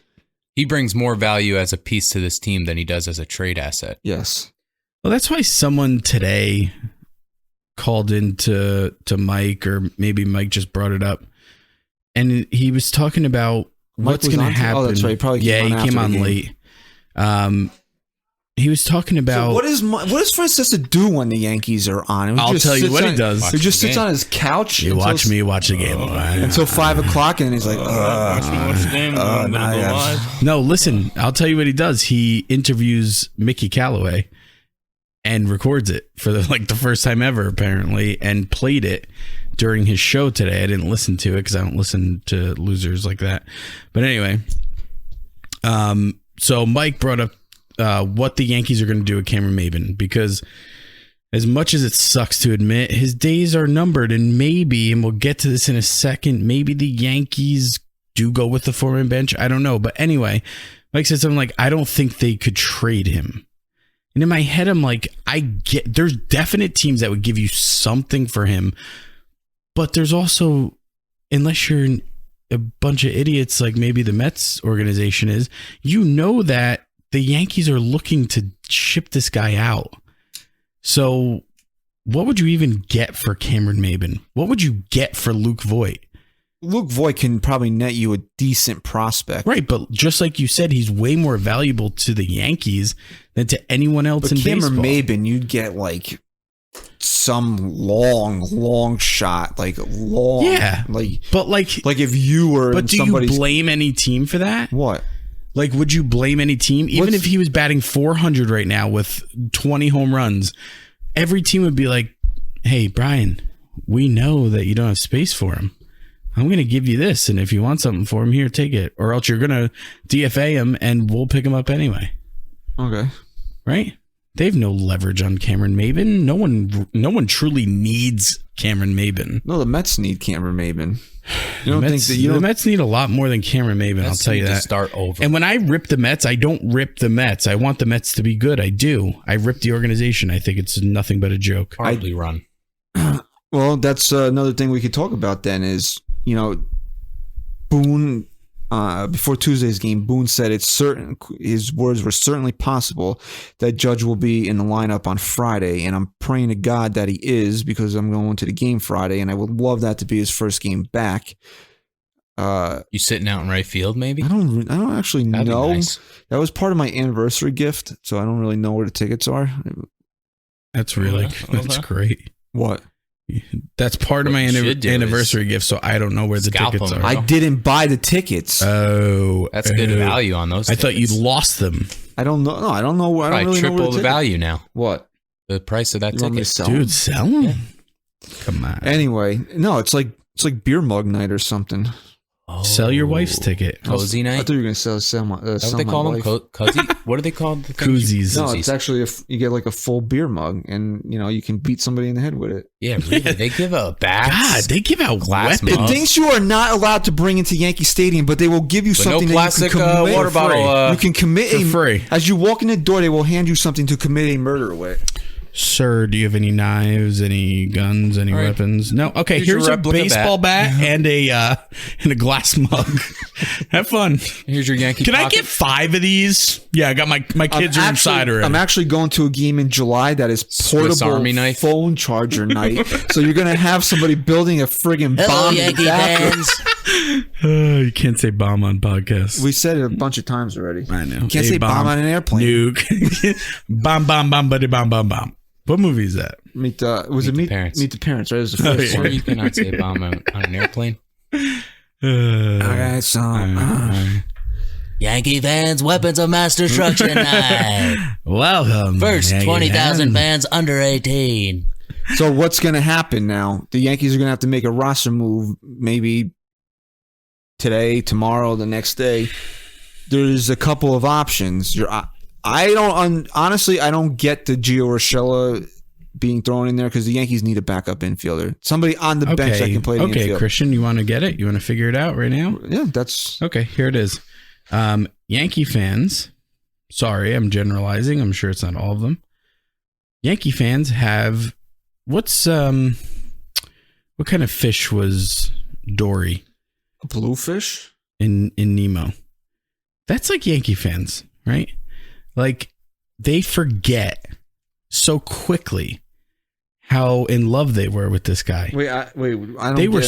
D: He brings more value as a piece to this team than he does as a trade asset.
C: Yes.
E: Well, that's why someone today called into Mike, or maybe Mike just brought it up, and he was talking about what's going to happen.
C: Oh, that's right.
E: He came on late. He was talking about
C: what does Francesa do when the Yankees are on?
E: I'll tell you what he does.
C: He just sits on his couch.
E: You watch me watch the game
C: until 5 o'clock, and he's like,
D: watch the game.
E: No, listen. I'll tell you what he does. He interviews Mickey Callaway and records it for the first time ever, apparently, and played it during his show today. I didn't listen to it because I don't listen to losers like that. But anyway, so Mike brought up what the Yankees are going to do with Cameron Maybin, because as much as it sucks to admit, his days are numbered, and we'll get to this in a second, maybe the Yankees do go with the four-man bench. I don't know. But anyway, Mike said something like, I don't think they could trade him. And in my head, I'm like, there's definite teams that would give you something for him. But there's also, unless you're a bunch of idiots like maybe the Mets organization is, that the Yankees are looking to ship this guy out. So what would you even get for Cameron Maybin? What would you get for Luke Voigt?
C: Luke Voigt can probably net you a decent prospect.
E: Right, but just like you said, he's way more valuable to the Yankees than to anyone else in baseball.
C: Cameron Maybin, you'd get like some long shot, like long.
E: Yeah, but
C: if you were.
E: But do you blame any team for that?
C: What?
E: Like, would you blame any team? Even if he was batting 400 right now with 20 home runs, every team would be like, hey, Brian, we know that you don't have space for him. I'm going to give you this, and if you want something for him, here, take it. Or else you're going to DFA him, and we'll pick him up anyway.
C: Okay.
E: Right? They have no leverage on Cameron Maybin. No one truly needs Cameron Maybin.
C: No, the Mets need Cameron Maybin.
E: The Mets need a lot more than Cameron Maybin, I'll tell you that.
D: Start over.
E: And when I rip the Mets, I don't rip the Mets. I want the Mets to be good. I do. I rip the organization. I think it's nothing but a joke.
D: Hardly run.
C: Well, that's another thing we could talk about then is, Boone, before Tuesday's game, Boone said it's certain, his words were certainly possible that Judge will be in the lineup on Friday, and I'm praying to God that he is, because I'm going to the game Friday, and I would love that to be his first game back.
D: You sitting out in right field, maybe?
C: I don't actually
D: That'd
C: know.
D: Be nice.
C: That was part of my anniversary gift, so I don't really know where the tickets are.
E: That's that's great.
C: What?
E: That's part of my anniversary gift, so I don't know where the tickets are.
C: I didn't buy the tickets.
E: Oh,
D: that's good value on those tickets.
E: I thought you lost them.
C: I don't know. No, I don't know. I don't really know where
D: triple the value now.
C: What?
D: The price of that
C: You want me to
D: ticket.
C: sell
E: Dude,
C: them?
E: sell them?
D: Yeah.
E: Come on.
C: Anyway, no, it's like beer mug night or something.
E: Sell your wife's ticket.
D: Cozy
C: I
D: night.
C: thought you were gonna sell my.
D: Is that what they call them? Cozy? What are they called?
E: Koozies.
C: No, it's actually you get like a full beer mug, and you can beat somebody in the head with it.
D: Yeah, really. They give out bags.
E: God, they give out
D: Glass
E: weapons.
D: mugs.
C: Things you are not allowed to bring into Yankee Stadium, but they will give you
D: But
C: something
D: no plastic
C: that you can commit
D: water bottle.
C: you can commit
E: for free.
C: As you walk in the door, they will hand you something to commit a murder with.
E: Sir, do you have any knives, any guns, any
D: All right.
E: weapons? No. Okay,
D: Here's your
E: here's a
D: replica
E: baseball bat and a glass mug. Have fun.
D: Here's your Yankee.
E: Can I
D: pocket.
E: get 5 of these? Yeah, I got my kids are inside already.
C: I'm actually going to a game in July that is
D: Swiss
C: portable
D: Army knife?
C: phone charger night. So you're gonna have somebody building a friggin' bomb. in the bathroom.
E: You can't say bomb on podcasts.
C: We said it a bunch of times already.
E: I know.
C: You can't say bomb on an airplane.
E: Nuke. Bomb, bomb, bomb, buddy, bomb, bomb, bomb. What movie is that?
C: Meet the
D: Parents.
C: Meet the Parents, right? It was the first
E: yeah.
D: Or
C: one.
D: you cannot say bomb on an airplane.
C: Okay, so
F: Yankee fans, weapons of mass destruction night.
E: Welcome.
F: First,
E: Yankee
F: 20,000
E: fans.
F: fans under 18.
C: So what's going to happen now? The Yankees are going to have to make a roster move maybe today, tomorrow, the next day. There's a couple of options. Honestly, I don't get the Gio Urshela being thrown in there because the Yankees need a backup infielder. Somebody on the bench that can play the infield.
E: Christian, you want to get it? You want to figure it out right now?
C: Yeah, that's...
E: Okay, here it is. Yankee fans, sorry, I'm generalizing. I'm sure it's not all of them. Yankee fans have... what kind of fish was Dory
C: A bluefish?
E: in Nemo? That's like Yankee fans, right? Like, they forget so quickly how in love they were with this guy.
C: I don't
E: They were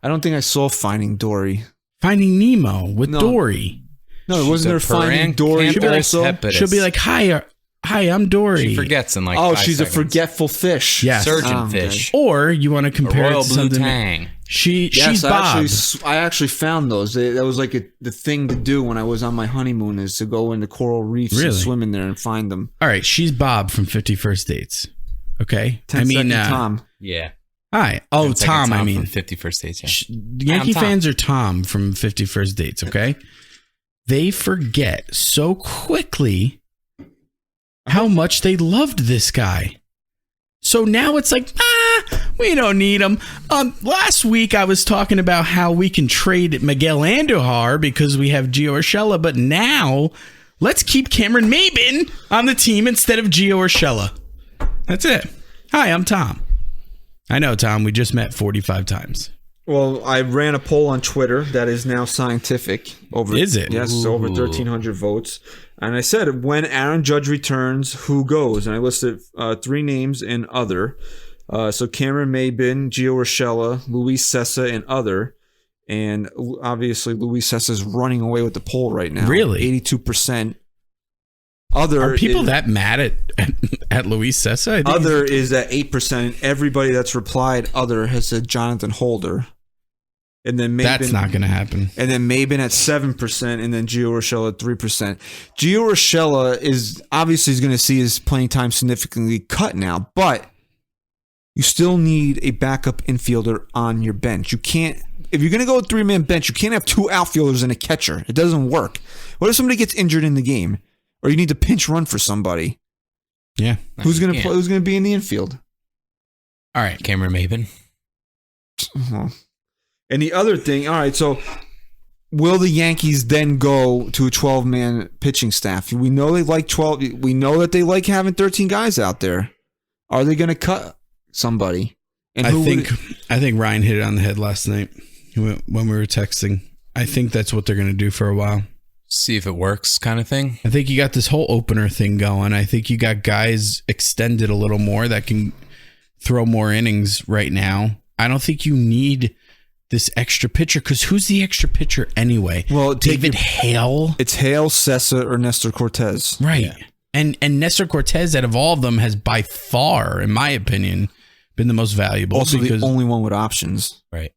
C: I don't think I saw Finding Dory.
E: Finding Nemo with
C: No.
E: Dory.
C: No, it wasn't there
D: She's a
C: Finding Dory
D: paranthropus
C: also?
D: hepidus.
E: She'll be like, hi, I'm Dory.
D: She forgets in like
C: Oh,
D: 5
C: she's
D: seconds.
C: a forgetful fish.
E: Yes.
D: Surgeon
C: Oh, okay.
D: fish.
E: Or you want to
D: A
E: compare it
D: royal
E: to
D: blue
E: something.
D: tang.
E: She's Bob.
C: I actually found those. That was like the thing to do when I was on my honeymoon, is to go into coral reefs and
E: Really?
C: swim in there and find them.
E: All right, she's Bob from 50 First Dates. Okay,
C: 10 second Tom.
D: Yeah.
E: Hi. Oh,
D: 10 seconds
E: Tom. I
D: from
E: mean,
D: 51st Dates. Yeah.
E: Yankee
D: Tom.
E: fans are Tom from 50 First Dates. Okay, they forget so quickly how much they loved this guy. So now it's like, we don't need him. Last week I was talking about how we can trade Miguel Andujar because we have Gio Urshela, but now let's keep Cameron Maybin on the team instead of Gio Urshela. That's it. Hi, I'm Tom. I know, Tom. We just met 45 times.
C: Well, I ran a poll on Twitter that is now scientific.
E: Is it?
C: Yes, over 1,300 votes. And I said, when Aaron Judge returns, who goes? And I listed 3 names and other. So Cameron Maybin, Gio Urshela, Luis Cessa, and other. And obviously, Luis Cessa is running away with the poll right now.
E: Really?
C: 82%. Other
E: Are people
C: is,
E: that mad at Luis Cessa? I think
C: Other is at 8%. Everybody that's replied other has said Jonathan Holder. And then Maybin,
E: that's not going to happen.
C: And then Maybin at 7%, and then Gio Urshela at 3%. Gio Urshela is obviously going to see his playing time significantly cut now, but you still need a backup infielder on your bench. You can't, if you're going to go with 3-man bench, you can't have 2 outfielders and a catcher. It doesn't work. What if somebody gets injured in the game, or you need to pinch run for somebody?
E: Yeah.
C: Who's going to play? Who's going to be in the infield?
E: All right.
D: Cameron Maybin.
C: And the other thing, all right, so will the Yankees then go to a 12-man pitching staff? We know they like 12. We know that they like having 13 guys out there. Are they going to cut somebody? And
E: I think Ryan hit it on the head last night when we were texting. I think that's what they're going to do for a while.
D: See if it works, kind of thing.
E: I think you got this whole opener thing going. I think you got guys extended a little more that can throw more innings right now. I don't think you need this extra pitcher, because who's the extra pitcher anyway?
C: Well,
E: David Hale.
C: It's Hale, Cessa, or Nestor Cortez.
E: Right. Yeah. And Nestor Cortez, out of all of them, has by far, in my opinion, been the most valuable.
C: Also
E: because,
C: the only one with options.
D: Right.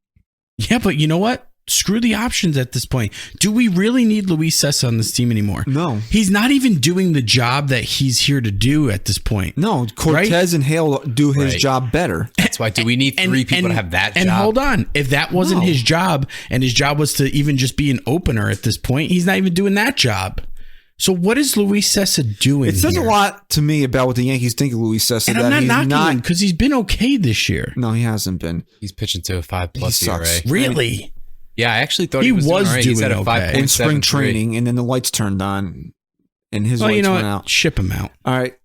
E: Yeah, but you know what? Screw the options at this point. Do we really need Luis Cessa on this team anymore?
C: No.
E: He's not even doing the job that he's here to do at this point.
C: No, Cortez and Hale do his
D: Right.
C: job better.
D: That's why. Do we need three people to have that job?
E: And hold on. If that wasn't his job, and his job was to even just be an opener at this point, he's not even doing that job. So what is Luis Cessa doing?
C: It says
E: here?
C: a lot to me about what the Yankees think of Luis Cessa.
E: And
C: that
E: I'm
C: he's
E: not knocking him because he's been okay this year.
C: No, he hasn't been.
D: He's pitching to a 5+
C: He
D: ERA.
C: sucks.
E: Really?
D: Yeah, I actually thought
E: He
D: he was
E: was
D: doing, all right. He's at a
E: doing okay.
D: 5.73.
C: In spring training, and then the lights turned on, and his
E: Well,
C: lights
E: you know
C: went
E: what?
C: out.
E: Ship him out.
C: All right.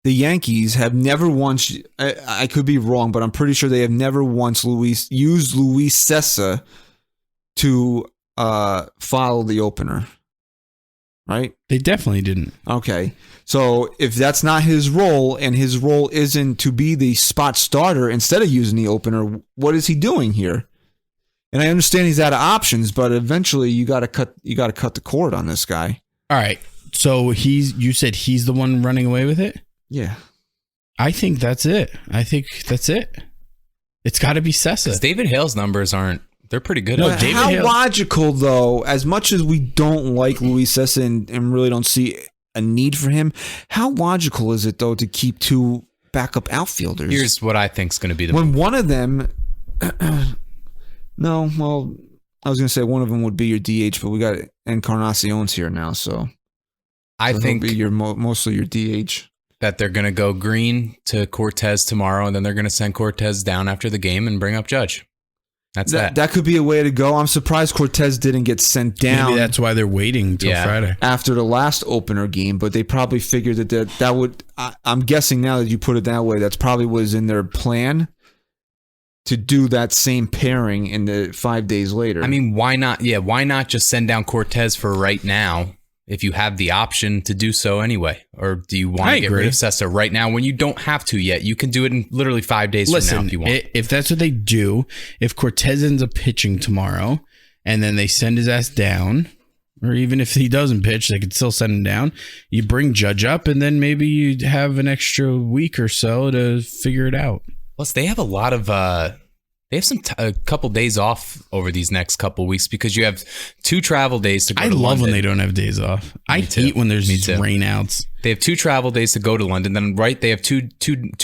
C: The Yankees have never once, I could be wrong, but I'm pretty sure they have never once used Luis Cessa to follow the opener. Right?
E: They definitely didn't.
C: Okay. So if that's not his role, and his role isn't to be the spot starter instead of using the opener, what is he doing here? And I understand he's out of options, but eventually you got to cut the cord on this guy.
E: All right. So you said he's the one running away with it?
C: Yeah.
E: I think that's it. It's got to be Cessa.
D: 'Cause David Hale's numbers they're pretty good.
E: No,
D: at
E: David
C: How
E: Hale-
C: logical, though, as much as we don't like Luis Cessa and really don't see a need for him, how logical is it, though, to keep two backup outfielders?
D: Here's what I think is going to be the
C: when one of them... No, well, I was going to say one of them would be your DH, but we got Encarnacion's here now, so...
D: I think
C: he'll be your mostly your DH.
D: that they're going to go Green to Cortez tomorrow, and then they're going to send Cortez down after the game and bring up Judge. That's that.
C: That could be a way to go. I'm surprised Cortez didn't get sent down.
E: Maybe that's why they're waiting till Friday.
C: After the last opener game, but they probably figured that would. I'm guessing now that you put it that way, that's probably was in their plan to do that same pairing in the 5 days later.
D: I mean, why not? Yeah, why not just send down Cortez for right now if you have the option to do so anyway? Or do you want to get rid of Cessa right now when you don't have to yet? You can do it in literally 5 days from now if you want.
E: If that's what they do, if Cortez ends up pitching tomorrow and then they send his ass down, or even if he doesn't pitch, they could still send him down. You bring Judge up, and then maybe you have an extra week or so to figure it out.
D: Plus, they have a lot of they have a couple days off over these next couple weeks because you have 2 travel days to go to London.
E: I love when they don't have days off. I hate when there's these rainouts.
D: They have 2 travel days to go to London. Then they have two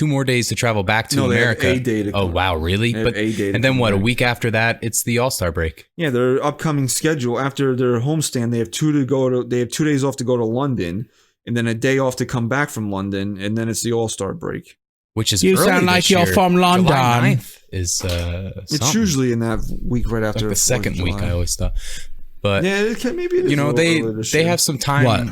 D: more days to travel back to America.
C: They have a day to
D: oh wow, really?
C: But
D: and then what? A week after that, it's the All-Star break.
C: Yeah, their upcoming schedule after their homestand, they have 2 days off to go to London, and then a day off to come back from London, and then it's the All-Star break.
D: Which is
E: you
D: early
E: sound like
D: this
E: you're
D: year.
E: from London.
D: July 9th is
C: it's usually in that week right after
D: the second week. I always thought, but
C: yeah, maybe it is
D: they have some time.
E: What?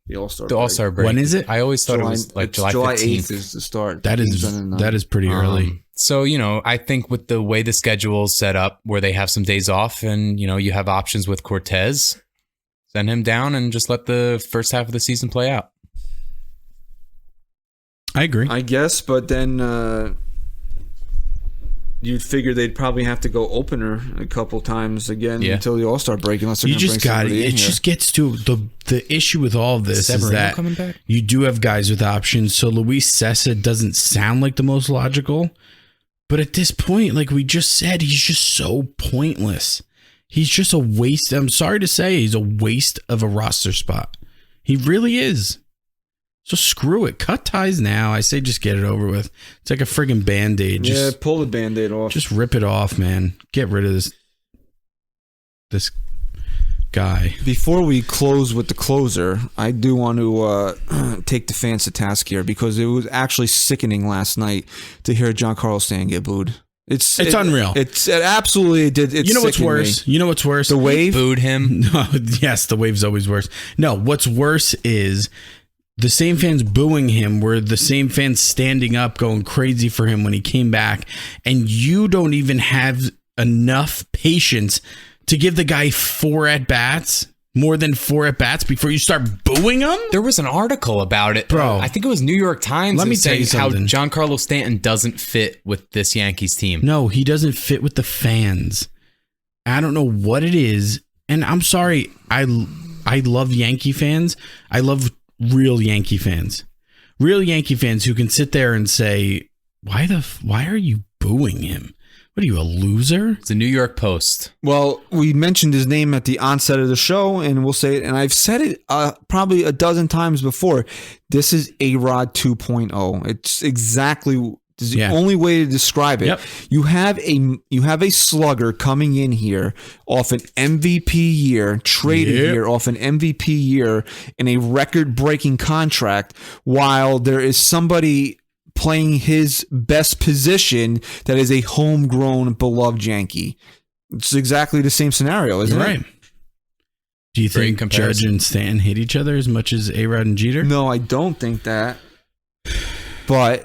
C: The
D: All-Star break.
E: When is it?
D: I always thought it was like July 15th.
C: is the start.
E: That is pretty early.
D: So, I think with the way the schedule is set up where they have some days off and, you have options with Cortez, send him down and just let the first half of the season play out.
E: I agree.
C: I guess, but then you'd figure they'd probably have to go opener a couple times again until the All-Star break, unless they're going to bring somebody in here.
E: It just gets to the issue with all of this is that
D: coming back?
E: You do have guys with options. So Luis Cessa doesn't sound like the most logical, but at this point, like we just said, he's just so pointless. He's just a waste. I'm sorry to say, he's a waste of a roster spot. He really is. So screw it. Cut ties now. I say just get it over with. It's like a friggin' Band-Aid. Just
C: pull the Band-Aid off.
E: Just rip it off, man. Get rid of this guy.
C: Before we close with the closer, I do want to take the fans to task here because it was actually sickening last night to hear Giancarlo Stanton get booed. It's
E: unreal.
C: It absolutely did. You
E: know what's worse? You know what's worse?
C: The wave?
D: Booed him?
E: No, yes, the wave's always worse. No, what's worse is the same fans booing him were the same fans standing up going crazy for him when he came back, and you don't even have enough patience to give the guy 4 at-bats, more than 4 at-bats before you start booing him?
D: There was an article about it.
E: Bro.
D: I think it was New York Times.
E: Let me tell you something.
D: How Giancarlo Stanton doesn't fit with this Yankees team.
E: No, he doesn't fit with the fans. I don't know what it is, and I'm sorry. I love Yankee fans. I love real Yankee fans who can sit there and say, why are you booing him? What are you, a loser?
D: It's the New York Post.
C: Well, we mentioned his name at the onset of the show, and we'll say it, and I've said it probably a dozen times before. This is A-Rod 2.0. It's exactly the only way to describe it.
E: Yep.
C: You have a slugger coming in here off an MVP year, traded here off an MVP year in a record-breaking contract, while there is somebody playing his best position that is a homegrown, beloved Yankee. It's exactly the same scenario, isn't it?
E: Do you think Judge and Stanton hate each other as much as A-Rod and Jeter?
C: No, I don't think that. But...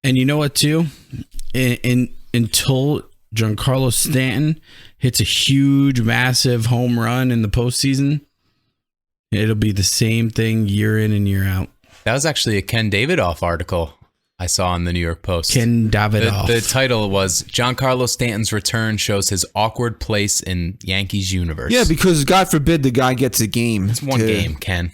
E: And you know what, too? Until Giancarlo Stanton hits a huge, massive home run in the postseason, it'll be the same thing year in and year out.
D: That was actually a Ken Davidoff article I saw in the New York Post.
E: Ken Davidoff.
D: The title was Giancarlo Stanton's return shows his awkward place in Yankees universe.
C: Yeah, because God forbid the guy gets a game.
D: It's one game, Ken.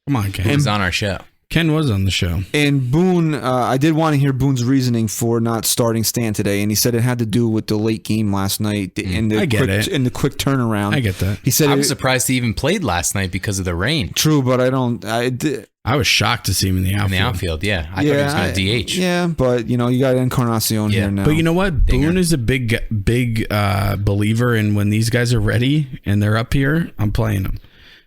E: Come on, Ken.
D: He was on our show.
E: Ken was on the show.
C: And Boone, I did want to hear Boone's reasoning for not starting Stan today, and he said it had to do with the late game last night and the quick turnaround.
E: I get that.
C: He said
D: I was surprised he even played last night because of the rain.
C: True, but
E: I was shocked to see him in the outfield.
D: In the outfield, yeah. I thought he was going to DH.
C: Yeah, but you got Encarnacion here now.
E: But you know what? Boone is a big believer in when these guys are ready and they're up here, I'm playing them.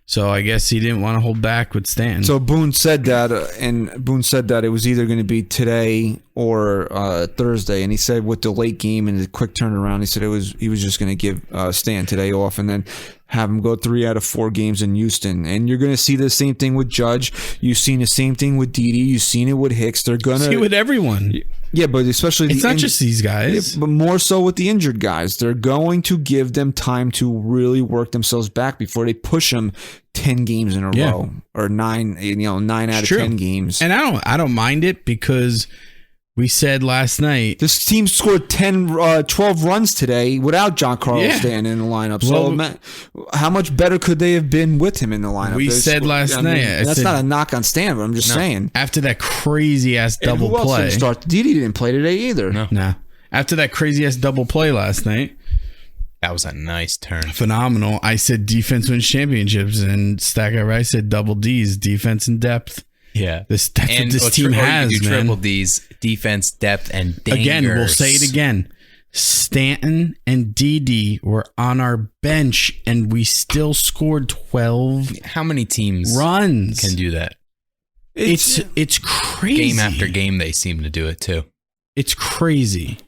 E: So I guess he didn't want to hold back with Stanton.
C: So Boone said that, and Boone said that it was either going to be today or Thursday. And he said with the late game and the quick turnaround, he said he was just going to give Stan today off and then have him go 3 out of 4 games in Houston. And you're going to see the same thing with Judge. You've seen the same thing with Didi. You've seen it with Hicks. They're going to
E: see it with everyone.
C: Yeah, but especially
E: it's not just these guys,
C: but more so with the injured guys. They're going to give them time to really work themselves back before they push them 10 games in a row or 9 out of 10 games.
E: And I don't mind it because we said last night
C: this team scored 12 runs today without Giancarlo Stanton in the lineup. So how much better could they have been with him in the lineup?
E: We said last night.
C: That's not a knock on Stanton, but I'm just saying.
E: After that crazy ass double
C: who else
E: play,
C: didn't start? Didi didn't play today either.
E: No. After that crazy ass double play last night,
D: that was a nice turn.
E: Phenomenal. I said defense wins championships, and Stack Guy Rice said double D's, defense and depth.
D: Yeah,
E: that's what this team has, man.
D: Triple D's, defense, depth, and dangers.
E: Again, we'll say it again. Stanton and Didi were on our bench, and we still scored 12.
D: How many teams
E: runs
D: can do that?
E: It's crazy.
D: Game after game, they seem to do it too.
E: It's crazy.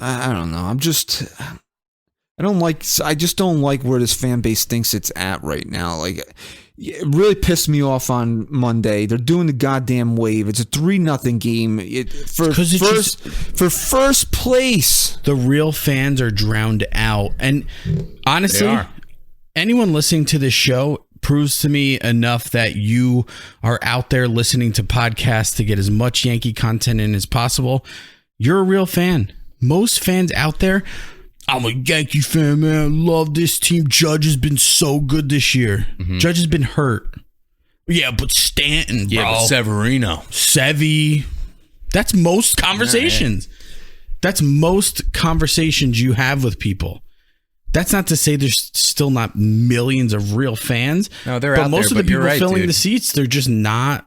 C: I don't know. I just don't like where this fan base thinks it's at right now. Like, it really pissed me off on Monday. They're doing the goddamn wave. It's a 3-0 game. For first place.
E: The real fans are drowned out. And honestly, anyone listening to this show proves to me enough that you are out there listening to podcasts to get as much Yankee content in as possible. You're a real fan. Most fans out there, I'm a Yankee fan, man. I love this team. Judge has been so good this year. Mm-hmm. Judge has been hurt. Yeah, but Stanton, bro.
D: Yeah, but Severino.
E: Sevy. That's most conversations. Yeah. That's most conversations you have with people. That's not to say there's still not millions of real fans.
D: No, they're
E: but
D: out
E: most
D: there,
E: of the people filling
D: dude.
E: The seats, they're just not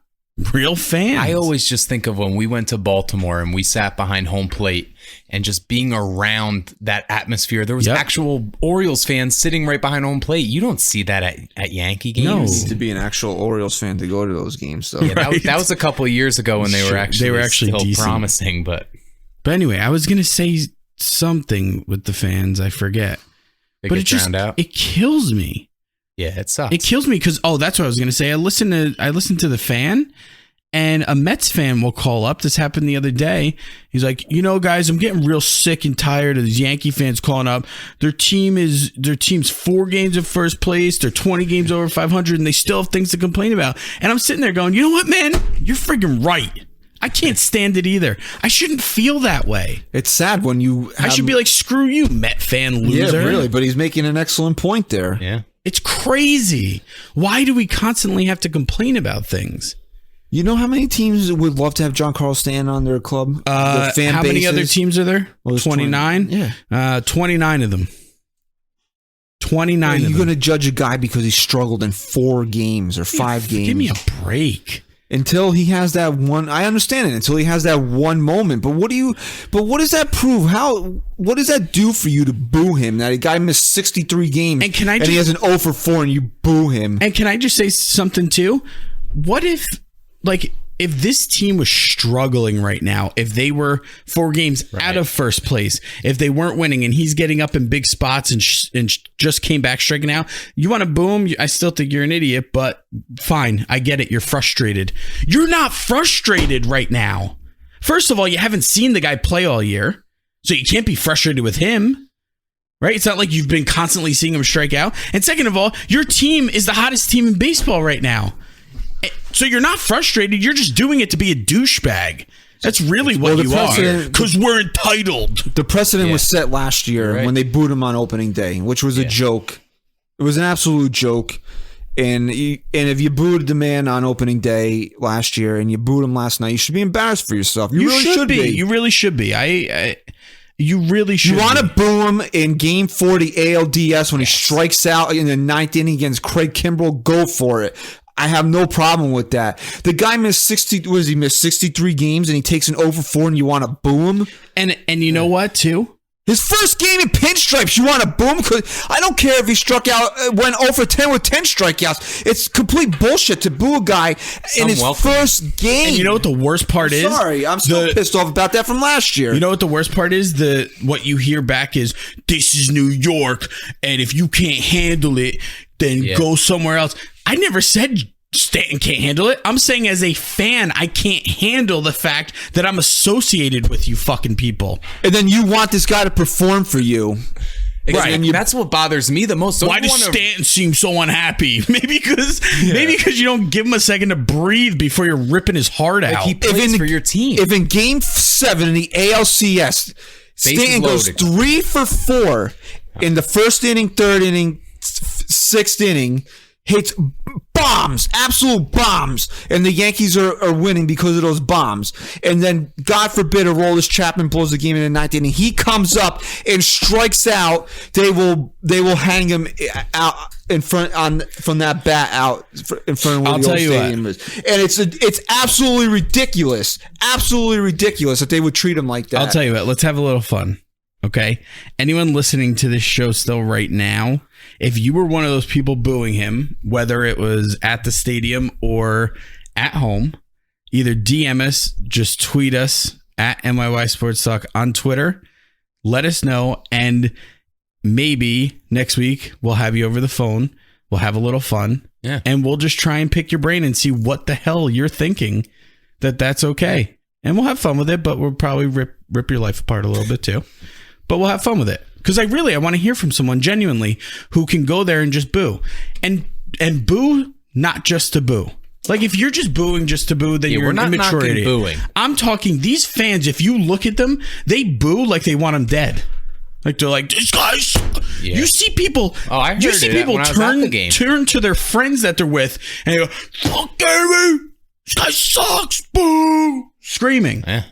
E: real fans.
D: I always just think of when we went to Baltimore and we sat behind home plate and just being around that atmosphere. There was actual Orioles fans sitting right behind home plate. You don't see that at Yankee games.
C: No. You need to be an actual Orioles fan to go to those games. So.
D: Yeah, that was a couple of years ago when they were actually still
E: decent.
D: Promising. But
E: anyway, I was going to say something with the fans. I forget.
D: But it
E: kills me.
D: Yeah, it sucks.
E: It kills me because that's what I was gonna say. I listened to the fan, and a Mets fan will call up. This happened the other day. He's like, guys, I'm getting real sick and tired of these Yankee fans calling up. Their team's 4 games in first place. They're 20 games over 500, and they still have things to complain about. And I'm sitting there going, you know what, man? You're friggin' right. I can't stand it either. I shouldn't feel that way.
C: It's sad when I
E: should be like, screw you, Met fan loser.
C: Yeah, really. But he's making an excellent point there.
D: Yeah.
E: It's crazy. Why do we constantly have to complain about things?
C: You know how many teams would love to have Giancarlo Stanton on their club? Their fan
E: how many
C: bases?
E: other teams are there?
C: Well, there's
E: 29?
C: 20. Yeah.
E: 29 of them. 29
C: Are
E: of
C: you
E: them.
C: going to judge a guy because he struggled in 4 games or 5 games?
E: Give me a break.
C: Until he has that one, I understand it. Until he has that one moment, but what does that prove? What does that do for you to boo him? That a guy missed 63 games,
E: And
C: he has an 0 for 4, and you boo him?
E: And can I just say something too? What if, if this team was struggling right now, if they were 4 games out of first place, if they weren't winning, and he's getting up in big spots and just came back striking out, you want to boo him? I still think you're an idiot, but fine. I get it. You're frustrated. You're not frustrated right now. First of all, you haven't seen the guy play all year, so you can't be frustrated with him. Right? It's not like you've been constantly seeing him strike out. And second of all, your team is the hottest team in baseball right now. So you're not frustrated. You're just doing it to be a douchebag. That's really what you are. Because we're entitled.
C: The precedent was set last year when they booed him on opening day, which was a joke. It was an absolute joke. And if you booed the man on opening day last year and you booed him last night, you should be embarrassed for yourself. You really should be.
E: You really should be. You really should.
C: You want to boo him in Game 40 ALDS when he strikes out in the 9th inning against Craig Kimbrell? Go for it. I have no problem with that. The guy missed 63 games and he takes an 0 for 4 and you want to boo him?
E: And you know what, too?
C: His first game in pinstripes, you want to boo him? Because I don't care if he struck out, went 0 for 10 with 10 strikeouts. It's complete bullshit to boo a guy in his first game.
E: And you know what the worst part is?
C: Sorry, I'm still pissed off about that from last year.
E: You know what the worst part is? What you hear back is, this is New York, and if you can't handle it, then go somewhere else. I never said Stanton can't handle it. I'm saying as a fan, I can't handle the fact that I'm associated with you fucking people.
C: And then you want this guy to perform for you.
D: Right. And that's what bothers me the most.
E: Why does Stanton seem so unhappy? Maybe because you don't give him a second to breathe before you're ripping his heart out.
D: He plays for your team.
C: If in Game 7 in the ALCS, Stanton goes 3 for 4 in the first inning, 3rd inning, 6th inning, hits bombs, absolute bombs, and the Yankees are winning because of those bombs. And then, God forbid, Aroldis Chapman blows the game in the 9th inning. He comes up and strikes out. They will hang him out in front from that bat out in front of where the old stadium is. And it's absolutely ridiculous that they would treat him like that.
E: I'll tell you what. Let's have a little fun. Okay? Anyone listening to this show still right now, if you were one of those people booing him, whether it was at the stadium or at home, either DM us, just tweet us at NYY Sports Talk on Twitter. Let us know, and maybe next week we'll have you over the phone. We'll have a little fun, and we'll just try and pick your brain and see what the hell you're thinking that's okay. And we'll have fun with it, but we'll probably rip your life apart a little bit too. But we'll have fun with it. Because I want to hear from someone genuinely who can go there and just boo. And boo, not just to boo. Like, if you're just booing just to boo, then you're an immature idiot. Booing. I'm talking, these fans, if you look at them, they boo like they want them dead. Like, they're like, this guy's... Yeah. You see people... Oh, I heard people turn to their friends that they're with, and they go, fuck Gary! This guy sucks! Boo! Screaming.
D: Yeah.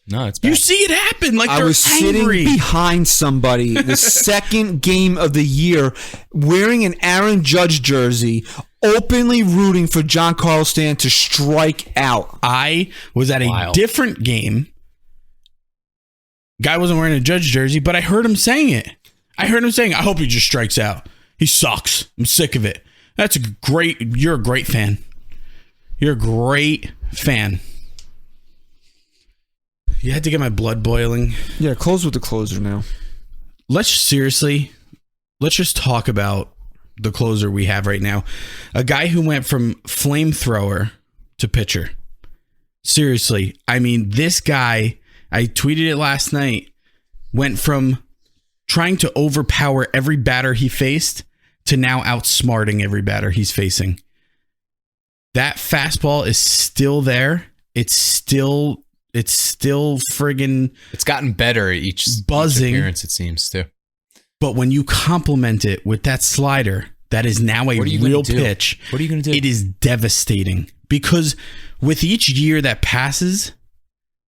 D: No, it's bad.
E: You see it happen. Like,
C: I
E: they're
C: was
E: angry.
C: Sitting behind somebody the second game of the year wearing an Aaron Judge jersey, openly rooting for Giancarlo Stanton to strike out.
E: I was at a different game. Guy wasn't wearing a Judge jersey, but I heard him saying it. I hope he just strikes out. He sucks. I'm sick of it. You're a great fan. You're a great fan. You had to get my blood boiling.
C: Yeah, close with the closer now.
E: Let's just talk about the closer we have right now. A guy who went from flamethrower to pitcher. Seriously. I mean, this guy, I tweeted it last night, went from trying to overpower every batter he faced to now outsmarting every batter he's facing. That fastball is still there. It's still friggin'...
D: It's gotten better each appearance, it seems, too.
E: But when you complement it with that slider, that is now a real pitch.
D: What are you going to do?
E: It is devastating. because with each year that passes,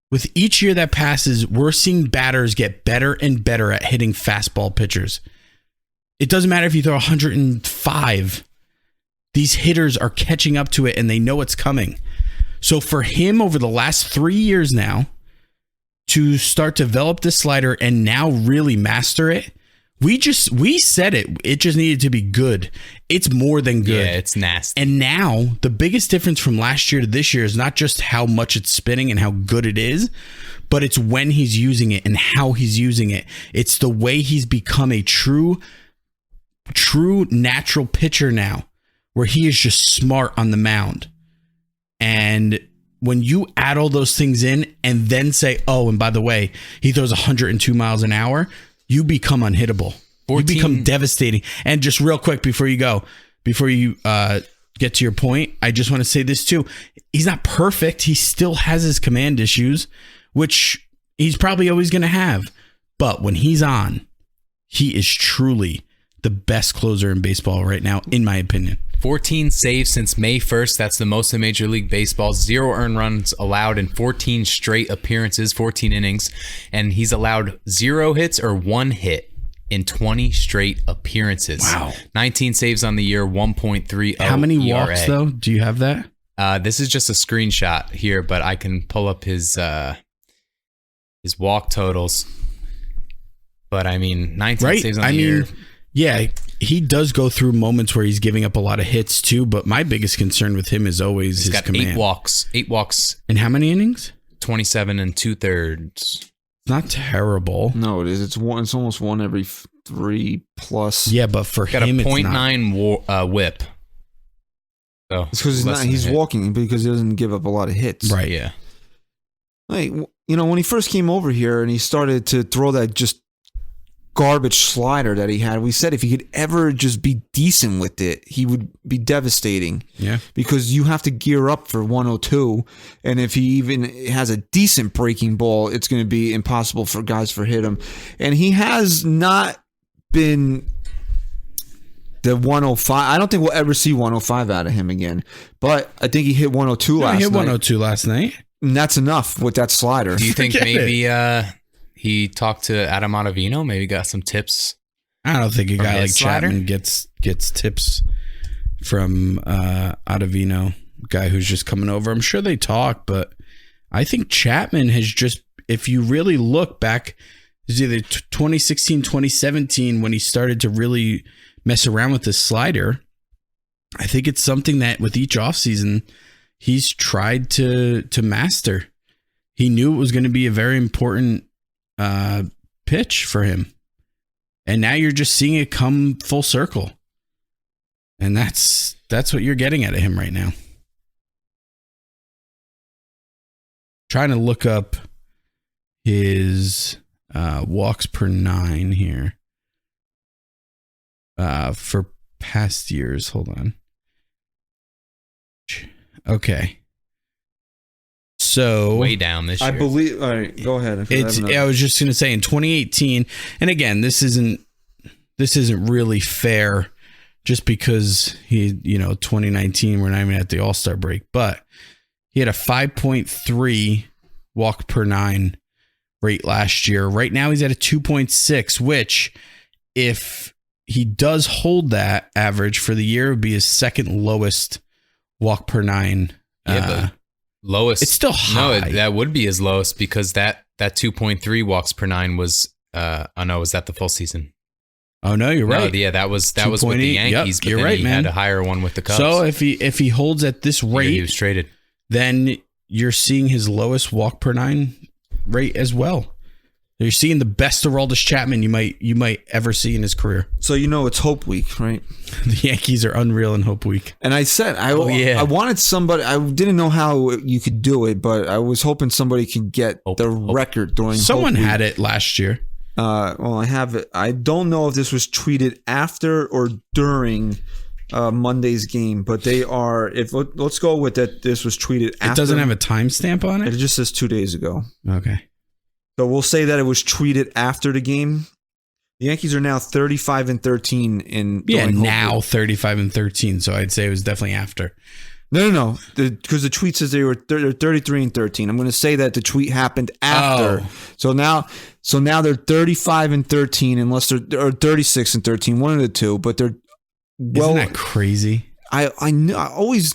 E: we're seeing batters get better and better at hitting fastball pitchers. It doesn't matter if you throw 105. These hitters are catching up to it and they know it's coming. So for him over the last 3 years now to start to develop this slider and now really master it, we said it just needed to be good. It's more than good.
D: Yeah, it's nasty.
E: And now the biggest difference from last year to this year is not just how much it's spinning and how good it is, but it's when he's using it and how he's using it. It's the way he's become a true natural pitcher now, where he is just smart on the mound. And when you add all those things in and then say, oh, and by the way, he throws 102 miles an hour, you become unhittable. 14. You become devastating. And just real quick before you get to your point, I just want to say this too. He's not perfect. He still has his command issues, which he's probably always going to have. But when he's on, he is truly the best closer in baseball right now, in my opinion.
D: 14 saves since May 1st. That's the most in Major League Baseball. 0 earned runs allowed in 14 straight appearances, 14 innings. And he's allowed 0 hits or 1 hit in 20 straight appearances.
E: Wow.
D: 19 saves on the year, 1.30
E: How many
D: ERA.
E: walks, though? Do you have that?
D: This is just a screenshot here, but I can pull up his walk totals. But, 19 saves on the year.
E: Yeah, he does go through moments where he's giving up a lot of hits too, but my biggest concern with him is always his command.
D: He's got 8 walks.
E: And how many innings?
D: 27 2/3.
E: Not terrible.
C: No, it is. It's almost 1 every 3 plus.
E: Yeah, but for
D: got
E: him,
D: a 0.9 whip. So
C: it's because he's walking because he doesn't give up a lot of hits.
E: Right.
D: Yeah.
C: Like, when he first came over here and he started to throw that just garbage slider that he had, we said if he could ever just be decent with it, he would be devastating.
E: Yeah.
C: Because you have to gear up for 102, and if he even has a decent breaking ball, it's going to be impossible for guys to hit him. And he has not been the 105. I don't think we'll ever see 105 out of him again. But I think he hit 102 last night.
E: He hit 102 last night.
C: And that's enough with that slider.
D: Do you think maybe he talked to Adam Ottavino, maybe got some tips?
E: I don't think a guy like Chapman gets tips from Ottavino, guy who's just coming over. I'm sure they talk, but I think Chapman has just, if you really look back, it's either 2016, 2017 when he started to really mess around with this slider. I think it's something that with each offseason he's tried to master. He knew it was going to be a very important pitch for him, and now you're just seeing it come full circle, and that's what you're getting out of him right now. Trying to look up his walks per 9 here for past years. Hold on. Okay. So
D: way down this year.
C: I believe. All right, go ahead.
E: I was just going to say in 2018, and again, this isn't really fair, just because 2019 we're not even at the All-Star break, but he had a 5.3 walk per 9 rate last year. Right now he's at a 2.6, which if he does hold that average for the year, it would be his second lowest walk per 9.
D: Yeah, but lowest.
E: It's still high.
D: No, that would be his lowest because that 2.3 walks per 9 was was that the full season?
E: Oh no, you're right.
D: Yeah, that was with the Yankees.
E: Yep, you're right, man.
D: Had a higher one with the Cubs.
E: So if he holds at this rate,
D: he was traded.
E: Then you're seeing his lowest walk per 9 rate as well. You're seeing the best Aroldis Chapman you might ever see in his career.
C: So it's Hope Week, right?
E: The Yankees are unreal in Hope Week.
C: And I said I wanted somebody. I didn't know how you could do it, but I was hoping somebody could get the record during.
E: Someone
C: Hope
E: had
C: Week.
E: It last year.
C: Well, I have it. I don't know if this was tweeted after or during Monday's game, but they are. Let's go with that. This was tweeted after.
E: It doesn't have a timestamp on it.
C: It just says 2 days ago.
E: Okay.
C: So we'll say that it was tweeted after the game. The Yankees are now 35-13 in.
E: Yeah, now 35-13. So I'd say it was definitely after.
C: No. Because the tweet says they're 33-13. I'm going to say that the tweet happened after. So now they're 35-13, unless they're or 36-13, one of the two. But they're
E: Isn't that crazy?
C: I know. I always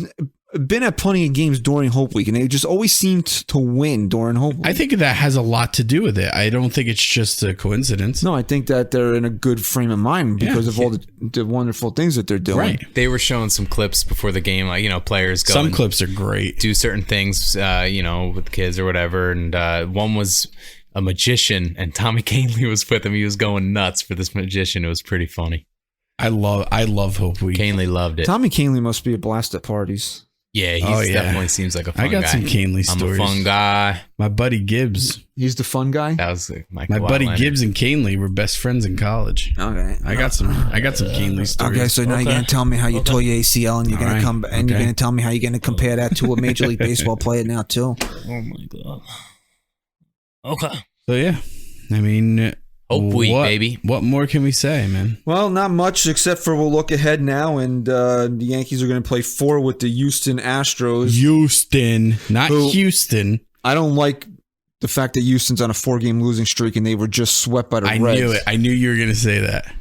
C: been at plenty of games during Hope Week, and they just always seem to win during Hope Week.
E: I think that has a lot to do with it. I don't think it's just a coincidence.
C: No, I think that they're in a good frame of mind because of all the wonderful things that they're doing.
E: Right.
D: They were showing some clips before the game, like, players go.
E: Some clips are great.
D: Do certain things, with kids or whatever. And one was a magician, and Tommy Canley was with him. He was going nuts for this magician. It was pretty funny.
E: I love Hope Week.
D: Canley loved it.
C: Tommy Canley must be a blast at parties.
D: Yeah, he definitely seems like a fun guy.
E: I got some Canley stories.
D: I'm a fun guy.
E: My buddy Gibbs.
C: He's the fun guy.
D: That was
E: my buddy Gibbs and Canley were best friends in college.
C: Okay,
E: I got some Canley stories.
C: Okay, so now you're gonna tell me how you tore your ACL, and you're gonna come and you're gonna tell me how you're gonna compare that to a Major League Baseball player now too.
F: Oh my god. Okay.
E: So yeah, I mean,
D: Hope Week, baby.
E: What more can we say, man?
C: Well, not much, except for we'll look ahead now, and the Yankees are going to play 4 with the Houston Astros.
E: Houston, not Houston.
C: I don't like the fact that Houston's on a 4-game losing streak, and they were just swept by the Reds.
E: I knew it. I knew you were going to say that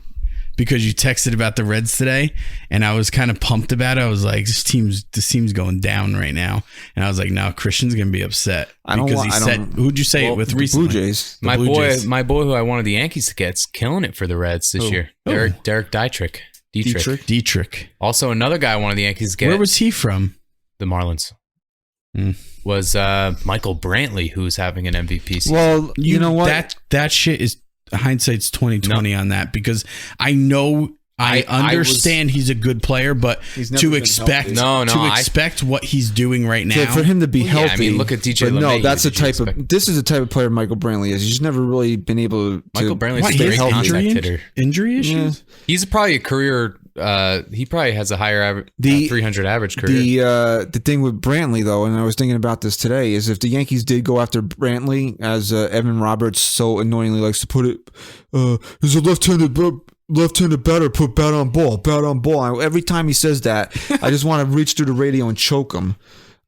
E: because you texted about the Reds today, and I was kind of pumped about it. I was like, this team's going down right now, and I was like, now Christian's going to be upset who'd you say it with recently?
C: Blue Jays.
D: My boy, who I wanted the Yankees to get's killing it for the Reds this year. Derek Dietrich. Also, another guy I wanted the Yankees to get.
E: Where was he from?
D: The Marlins. Was Michael Brantley, who's having an MVP season.
C: Well, you know what?
E: That shit is hindsight's 2020 on that, because I understand he's a good player, but to expect what he's doing right now,
C: for him to be healthy.
D: Yeah, I mean, look at DJ LeMahieu.
C: No, that's this is the type of player Michael Brantley is. He's never really been able to.
D: Michael Brantley's a great contact hitter.
E: Injury issues.
C: Yeah.
D: He's probably a career. He probably has a higher average, 300 average career.
C: The thing with Brantley, though, and I was thinking about this today, is if the Yankees did go after Brantley, as Evan Roberts so annoyingly likes to put it, there's a left-handed batter, put bat on ball. Every time he says that, I just want to reach through the radio and choke him.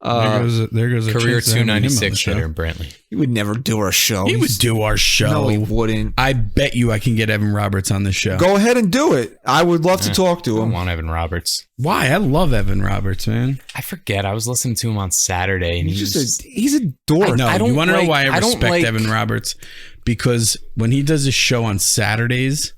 E: There goes a
D: career
E: chance of having him on the
D: 296
E: show.
D: hitter in Brantley.
C: He would never do our show.
E: He would do our show.
C: No, he wouldn't.
E: I bet you I can get Evan Roberts on the show.
C: Go ahead and do it. I would love to talk to
D: I
C: him.
D: want Evan Roberts.
E: Why? I love Evan Roberts, man.
D: I forget. I was listening to him on Saturday, and
C: he's a dork.
E: No, you want to know why I respect
D: like
E: Evan Roberts? Because when he does his show on Saturdays,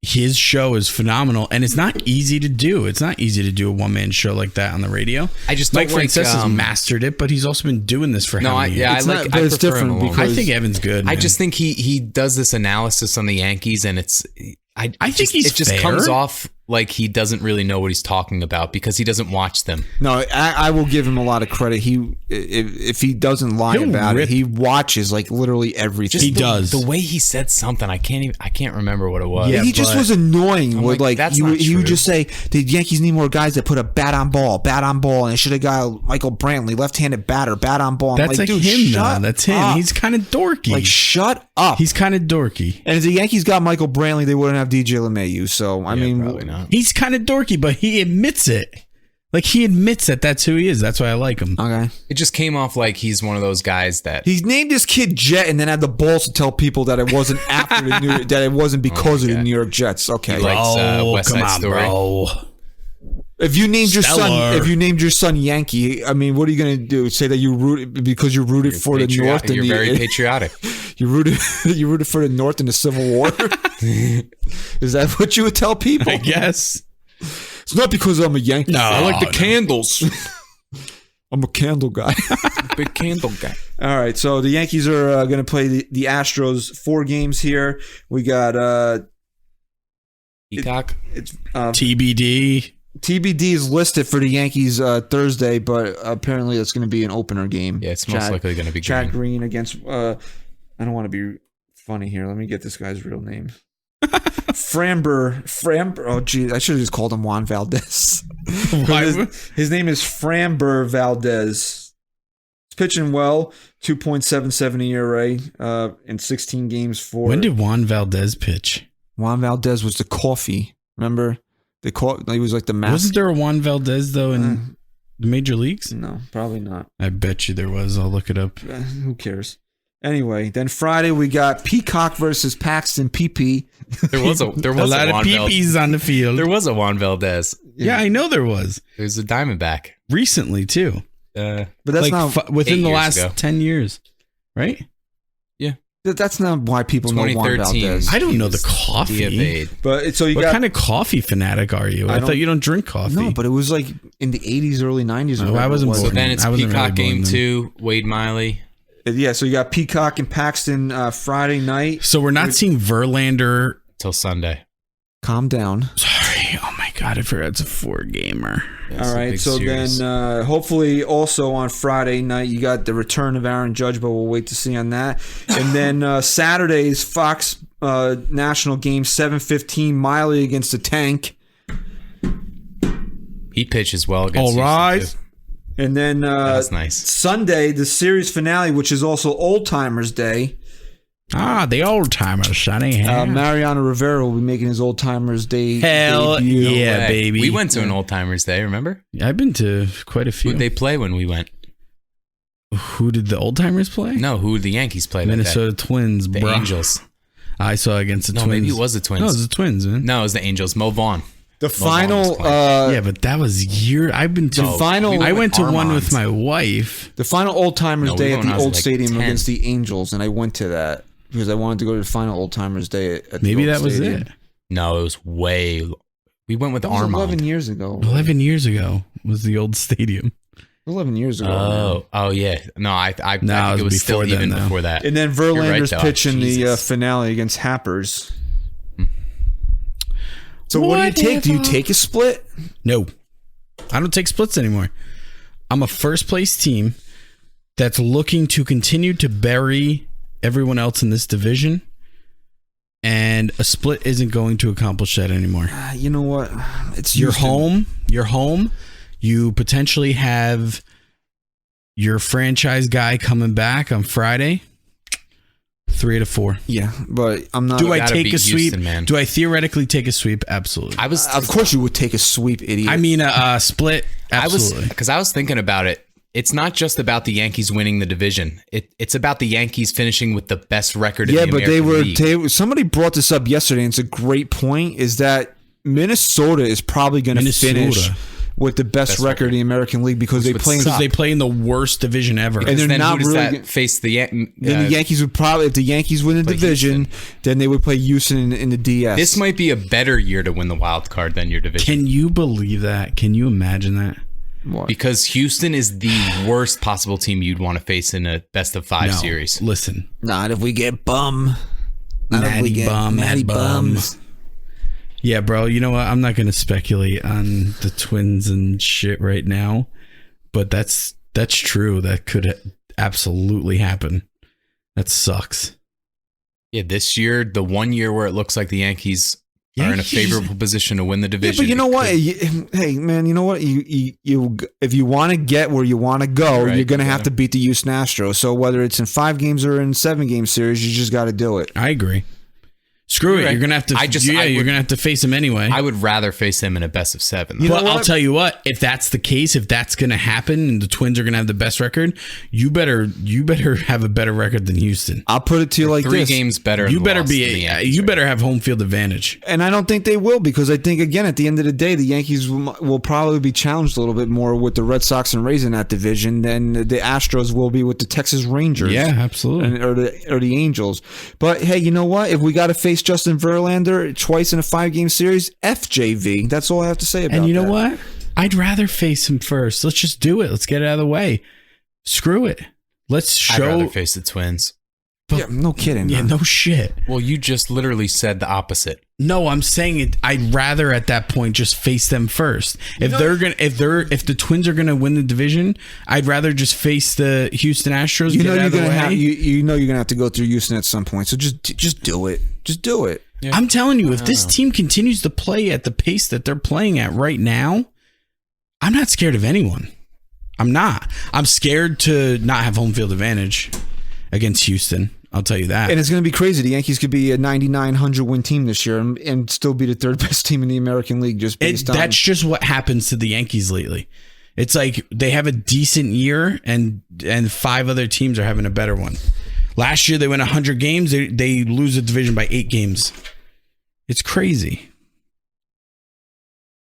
E: his show is phenomenal, and it's not easy to do. It's not easy to do a one-man show like that on the radio.
D: I just
E: Mike
D: don't like,
E: Frances has mastered it, but he's also been doing this for how many years?
C: It's different because
E: I think Evan's good.
D: I
E: man.
D: just think he does this analysis on the Yankees, and I think it just
E: fair.
D: comes off like he doesn't really know what he's talking about because he doesn't watch them.
C: No, I will give him a lot of credit. If he doesn't lie about it, he watches like literally everything.
D: Just
E: he does.
D: The way he said something, I can't remember what it was.
C: Yeah, he just was annoying. With he would just say the Yankees need more guys that put a bat on ball, and they should have got Michael Brantley, left-handed batter, bat on ball.
E: That's like
C: dude,
E: him,
C: shut
E: though. That's him.
C: up.
E: He's kind of dorky.
C: Like, shut up.
E: He's kind of dorky.
C: And if the Yankees got Michael Brantley, they wouldn't have DJ LeMahieu. So I mean,
D: probably not.
E: He's kind of dorky, but he admits it. Like, he admits that that's who he is. That's why I like him.
C: Okay.
D: It just came off like he's one of those guys that
C: He's named his kid Jet and then had the balls to tell people that it wasn't after that it wasn't because of the New York Jets. Okay.
D: He likes West Side Story.
E: Bro.
C: If you named your son Yankee, I mean, what are you going to do? Say that you rooted because you rooted for the North?
D: You're very patriotic.
C: You rooted for the North in the Civil War? Is that what you would tell people?
E: I guess.
C: It's not because I'm a Yankee.
E: No,
C: I like the candles. I'm a candle guy.
D: Big candle guy.
C: All right, so the Yankees are going to play the Astros 4 games here. We got
D: Peacock.
C: it's
E: TBD.
C: TBD is listed for the Yankees Thursday, but apparently it's going to be an opener game.
D: Yeah, it's most likely going to be
C: Chad Green against. I don't want to be funny here. Let me get this guy's real name. Framber. Oh, geez, I should have just called him Juan Valdez. His name is Framber Valdez. He's pitching well. 2.77 ERA in 16 games for.
E: When did Juan Valdez pitch?
C: Juan Valdez was the coffee. Remember? He was like the master.
E: Wasn't there a Juan Valdez though in The major leagues?
C: No, probably not.
E: I bet you there was. I'll look it up.
C: Who cares? Anyway, then Friday we got Peacock versus Paxton PP.
D: There was a
E: lot of peepees on the field.
D: There was a Juan Valdez.
E: Yeah, I know there was.
D: There's a Diamondback.
E: Recently, too.
C: But that's not
E: within the last
D: ago.
E: 10 years, right?
D: Yeah.
C: That's not why people know Juan
D: 2013.
C: Valdez.
E: I don't know the coffee.
D: DFA'd.
C: But so you
E: What
C: got
E: kind of coffee fanatic are you? I thought you don't drink coffee.
C: no, but it was like in the 80s, early 90s.
E: Oh, I wasn't
D: So
E: born.
D: then it's
E: I wasn't
D: Peacock
E: really born
D: game
E: then.
D: 2, Wade Miley.
C: Yeah, so you got Peacock and Paxton Friday night.
E: So we're not seeing Verlander.
D: Till Sunday.
C: Calm down.
E: Sorry. Oh my God. I forgot it's a 4-gamer.
C: All right, so then hopefully also on Friday night you got the return of Aaron Judge, but we'll wait to see on that. And then Saturday's Fox National game 7:15, Miley against the Tank.
D: He pitches well against
E: All
D: Houston,
E: right.
D: too.
C: And then
D: That's nice.
C: Sunday, the series finale, which is also Old Timers Day.
E: The old timers, Sonny.
C: Mariano Rivera will be making his Old Timers Day
E: Hell
C: debut.
E: yeah,
D: Hey,
E: baby.
D: We went to an Old Timers Day, remember?
E: I've been to quite a few.
D: Who'd they play when we went?
E: Who did the old timers play?
D: No, who did the Yankees play that day?
E: Minnesota Twins,
D: The
E: bro.
D: Angels.
E: I saw against the
D: No,
E: Twins.
D: maybe it was the Twins.
E: No, it was the Twins, man.
D: No, it was the Angels. Mo Vaughn.
C: The final,
E: Yeah, but that was I've been to.
C: The final-
E: I went to one
D: Armands.
E: with my wife.
C: the final Old Timers
D: No, we
C: Day
D: went
C: at
D: when I
C: the
D: was
C: Old
D: like
C: Stadium
D: 10.
C: against the Angels, and I went to that because I wanted to go to the final Old Timers Day at the
E: Maybe
C: Old
E: that was
C: Stadium.
E: it.
D: No, it was we went with
C: That was
D: Armand.
C: 11 years ago.
E: 11 years ago was the old stadium.
C: 11 years ago.
D: Oh yeah. No, I
E: No,
D: think
E: it
D: it
E: was
D: was still
E: before then,
D: even
E: though.
D: before that.
C: And then
D: You're right,
C: Verlander's
D: though.
C: pitching the
D: Jesus.
C: finale against Happers. So what do you take? Do you take a split?
E: No, I don't take splits anymore. I'm a first place team that's looking to continue to bury everyone else in this division. And a split isn't going to accomplish that anymore.
C: You know what? It's
E: You're
C: Houston.
E: home. You're home. You potentially have your franchise guy coming back on Friday. 3-4.
C: Yeah, but I'm not.
E: Do I
D: gotta
E: take
D: beat
E: a sweep?
D: Houston, man.
E: Do I theoretically take a sweep? Absolutely.
C: Of course, you would take a sweep, idiot.
E: I mean, a split. Absolutely.
D: Because I was thinking about it. It's not just about the Yankees winning the division. It's about the Yankees finishing with the best record in
C: yeah,
D: the
C: but
D: American League.
C: somebody brought this up yesterday, and it's a great point. Is that Minnesota is probably going to finish with the best record in the American League because they play.
E: Because they play in the worst division ever.
C: And they're
D: then
C: not
D: who does
C: really
D: that face the
C: Then the Yankees would probably, if the Yankees win the division, then they would play Houston in the DS.
D: This might be a better year to win the wild card than your division.
E: Can you believe that? Can you imagine that?
C: What?
D: Because Houston is the worst possible team you'd want to face in a best of 5
E: No,
D: series.
E: Listen.
C: Not if we get bum. Not if we
E: Matty
C: get
E: bum,
C: Matty
E: Matt bum.
C: bums.
E: Yeah, bro. You know what? I'm not going to speculate on the Twins and shit right now, but that's true. That could absolutely happen. That sucks.
D: Yeah, this year, the one year where it looks like the Yankees are in a favorable position to win the
C: Yeah,
D: division.
C: but you know what? Hey, man, you know what? You if you want to get where you want to go,
D: Right,
C: you're going to
D: you
C: have to beat the Houston Astros. So whether it's in 5 games or in 7-game series, you just got to do it.
E: I agree. Screw it.
D: right.
E: You're gonna have to. You're gonna have to face him anyway.
D: I would rather face them in a best of 7.
C: You know
E: But I'll
C: what?
E: tell you what. If that's the case, if that's gonna happen, and the Twins are gonna have the best record, you better have a better record than Houston.
C: I'll put it to you like
D: 3
C: this.
D: games better.
E: You
D: in
E: better
D: loss than the
E: be.
D: Yankees
E: You
D: right
E: better have home field advantage.
C: And I don't think they will because I think, again, at the end of the day, the Yankees will probably be challenged a little bit more with the Red Sox and Rays in that division than the Astros will be with the Texas Rangers.
E: Yeah, absolutely.
C: Or the Angels. But hey, you know what? If we got to face Justin Verlander twice in a 5-game series, FJV. That's all I have to say about it.
E: And you know what? I'd rather face him first. Let's just do it. Let's get it out of the way. Screw it. Let's
D: I'd rather
E: show.
D: face the Twins.
C: Yeah, no kidding.
E: Yeah,
C: man.
E: no shit.
D: Well, you just literally said the opposite.
E: No, I'm saying it. I'd rather at that point just face them first. If the Twins are gonna win the division, I'd rather just face the Houston Astros.
C: You
E: get
C: know
E: it out
C: you're
E: of the
C: gonna
E: way.
C: have you're gonna have to go through Houston at some point. So just do it. Just do it.
D: Yeah.
E: I'm telling you, if this team continues to play at the pace that they're playing at right now, I'm not scared of anyone. I'm not. I'm scared to not have home field advantage against Houston. I'll tell you that.
C: And it's going to be crazy. The Yankees could be a 99-100 win team this year and still be the 3rd best team in the American League just based on.
E: That's just what happens to the Yankees lately. It's like they have a decent year and 5 other teams are having a better one. Last year they went 100 games. They lose the division by 8 games. It's crazy.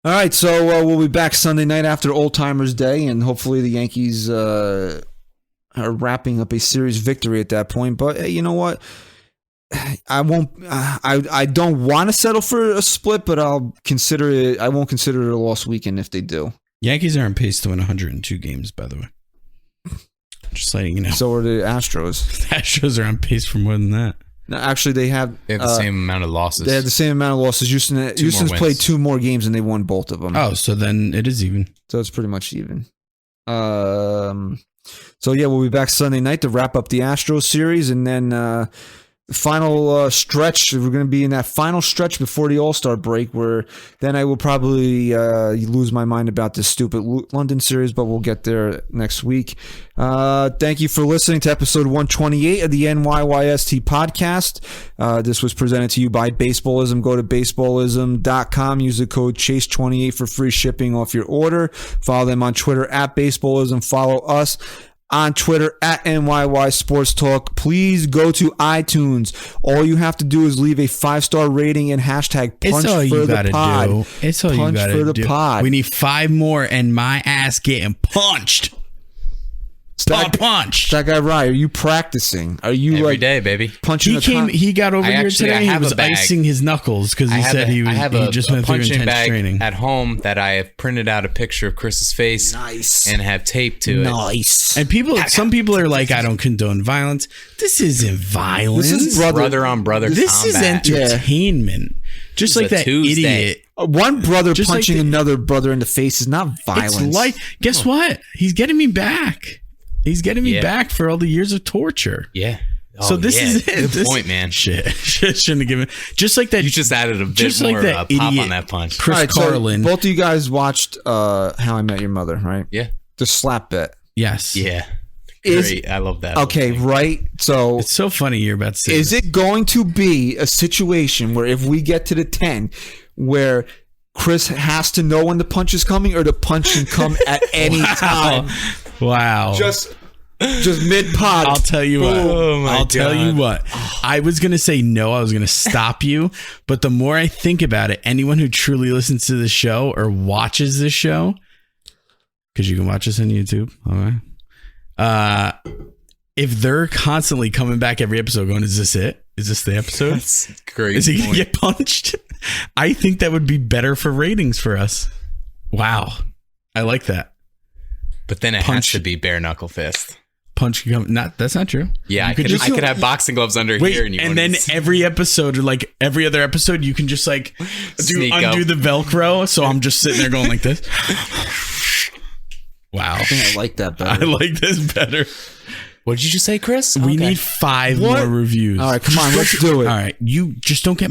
C: All right, so we'll be back Sunday night after Old Timers Day, and hopefully the Yankees are wrapping up a series victory at that point. But you know what? I won't. I don't want to settle for a split, but I'll consider it. I won't consider it a lost weekend if they do.
E: Yankees are on pace to win 102 games, by the way. Just letting you know.
C: So are the Astros.
E: The Astros are on pace for more than that.
C: No, actually, they have
D: the same amount of losses.
C: They have the same amount of losses. Houston's played 2 more games and they won both of them.
E: Oh, so then it is even.
C: So it's pretty much even. So yeah, we'll be back Sunday night to wrap up the Astros series, and then the final stretch. We're going to be in that final stretch before the All-Star break, where then I will probably lose my mind about this stupid London series, but we'll get there next week. Thank you for listening to episode 128 of the NYYST podcast. This was presented to you by Baseballism. Go to baseballism.com. Use the code CHASE28 for free shipping off your order. Follow them on Twitter at Baseballism. Follow us on Twitter at NYY Sports Talk. Please go to iTunes. All you have to do is leave a 5-star rating and hashtag punch for the pod.
E: It's all you gotta do. Pod. We need 5 more and my ass getting punched. Punch.
C: That guy Rye, are you practicing? Are you
D: every day, baby?
C: Punching?
E: He got over here today. He was icing his knuckles because he said he just went through intense training
D: at home that I have printed out a picture of Chris's face, and have taped to it.
C: Nice.
E: And some people are like, I don't condone violence. This isn't violence.
C: This is
D: brother on brother.
E: This
D: combat.
E: is entertainment. Just like that
D: Tuesday.
E: idiot.
C: One brother just punching like another brother in the face is not violence.
E: Guess what? He's getting me back. He's getting me back for all the years of torture.
D: Yeah.
E: So this is it.
D: Good point, man.
E: Shit. Shouldn't have given. Just like that.
D: You just added a bit more pop on that punch.
E: Chris Carlin.
C: So both of you guys watched How I Met Your Mother, right?
D: Yeah.
C: The slap bet.
E: Yes.
D: Yeah. Great. I love that.
C: Okay, right. So
E: it's so funny you're about to say
C: is it going to be a situation where if we get to the 10 where Chris has to know when the punch is coming, or the punch can come at any time?
E: Wow.
C: Just mid-pod.
E: I'll tell you what. Tell you what. I was going to say no. I was going to stop you. But the more I think about it, anyone who truly listens to the show or watches the show, because you can watch us on YouTube. All right. If they're constantly coming back every episode going, is this it? Is this the episode?
D: That's great.
E: Is he going to get punched? I think that would be better for ratings for us. Wow. I like that.
D: But then it has to be bare knuckle fist.
E: Punch. That's not true.
D: Yeah, I could have boxing gloves under here,
E: and then every episode, or like every other episode, you can just like undo the Velcro. So I'm just sitting there going like this. Wow,
C: I think I like that better.
E: I like this better.
D: What did you just say, Chris?
E: We need 5 more reviews.
C: All right, come on, let's do it.
E: All right, you just don't get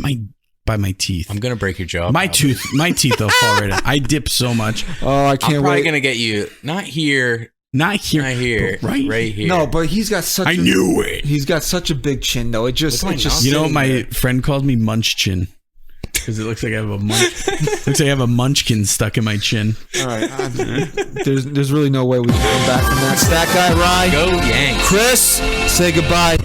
E: by my teeth.
D: I'm gonna break your jaw.
E: My teeth will fall right out. I dip so much.
C: Oh, I can't wait.
D: I'm probably gonna get you not here,
E: right here.
C: No, but he's got such.
E: I knew it.
C: He's got such a big chin, though. It just.
E: You know what my friend called me? Munch chin. Because it looks like I have a looks like I have a munchkin stuck in my chin.
C: All right, there's really no way we can come back from that. Stat guy, Rye.
D: Go Yanks.
C: Chris, say goodbye.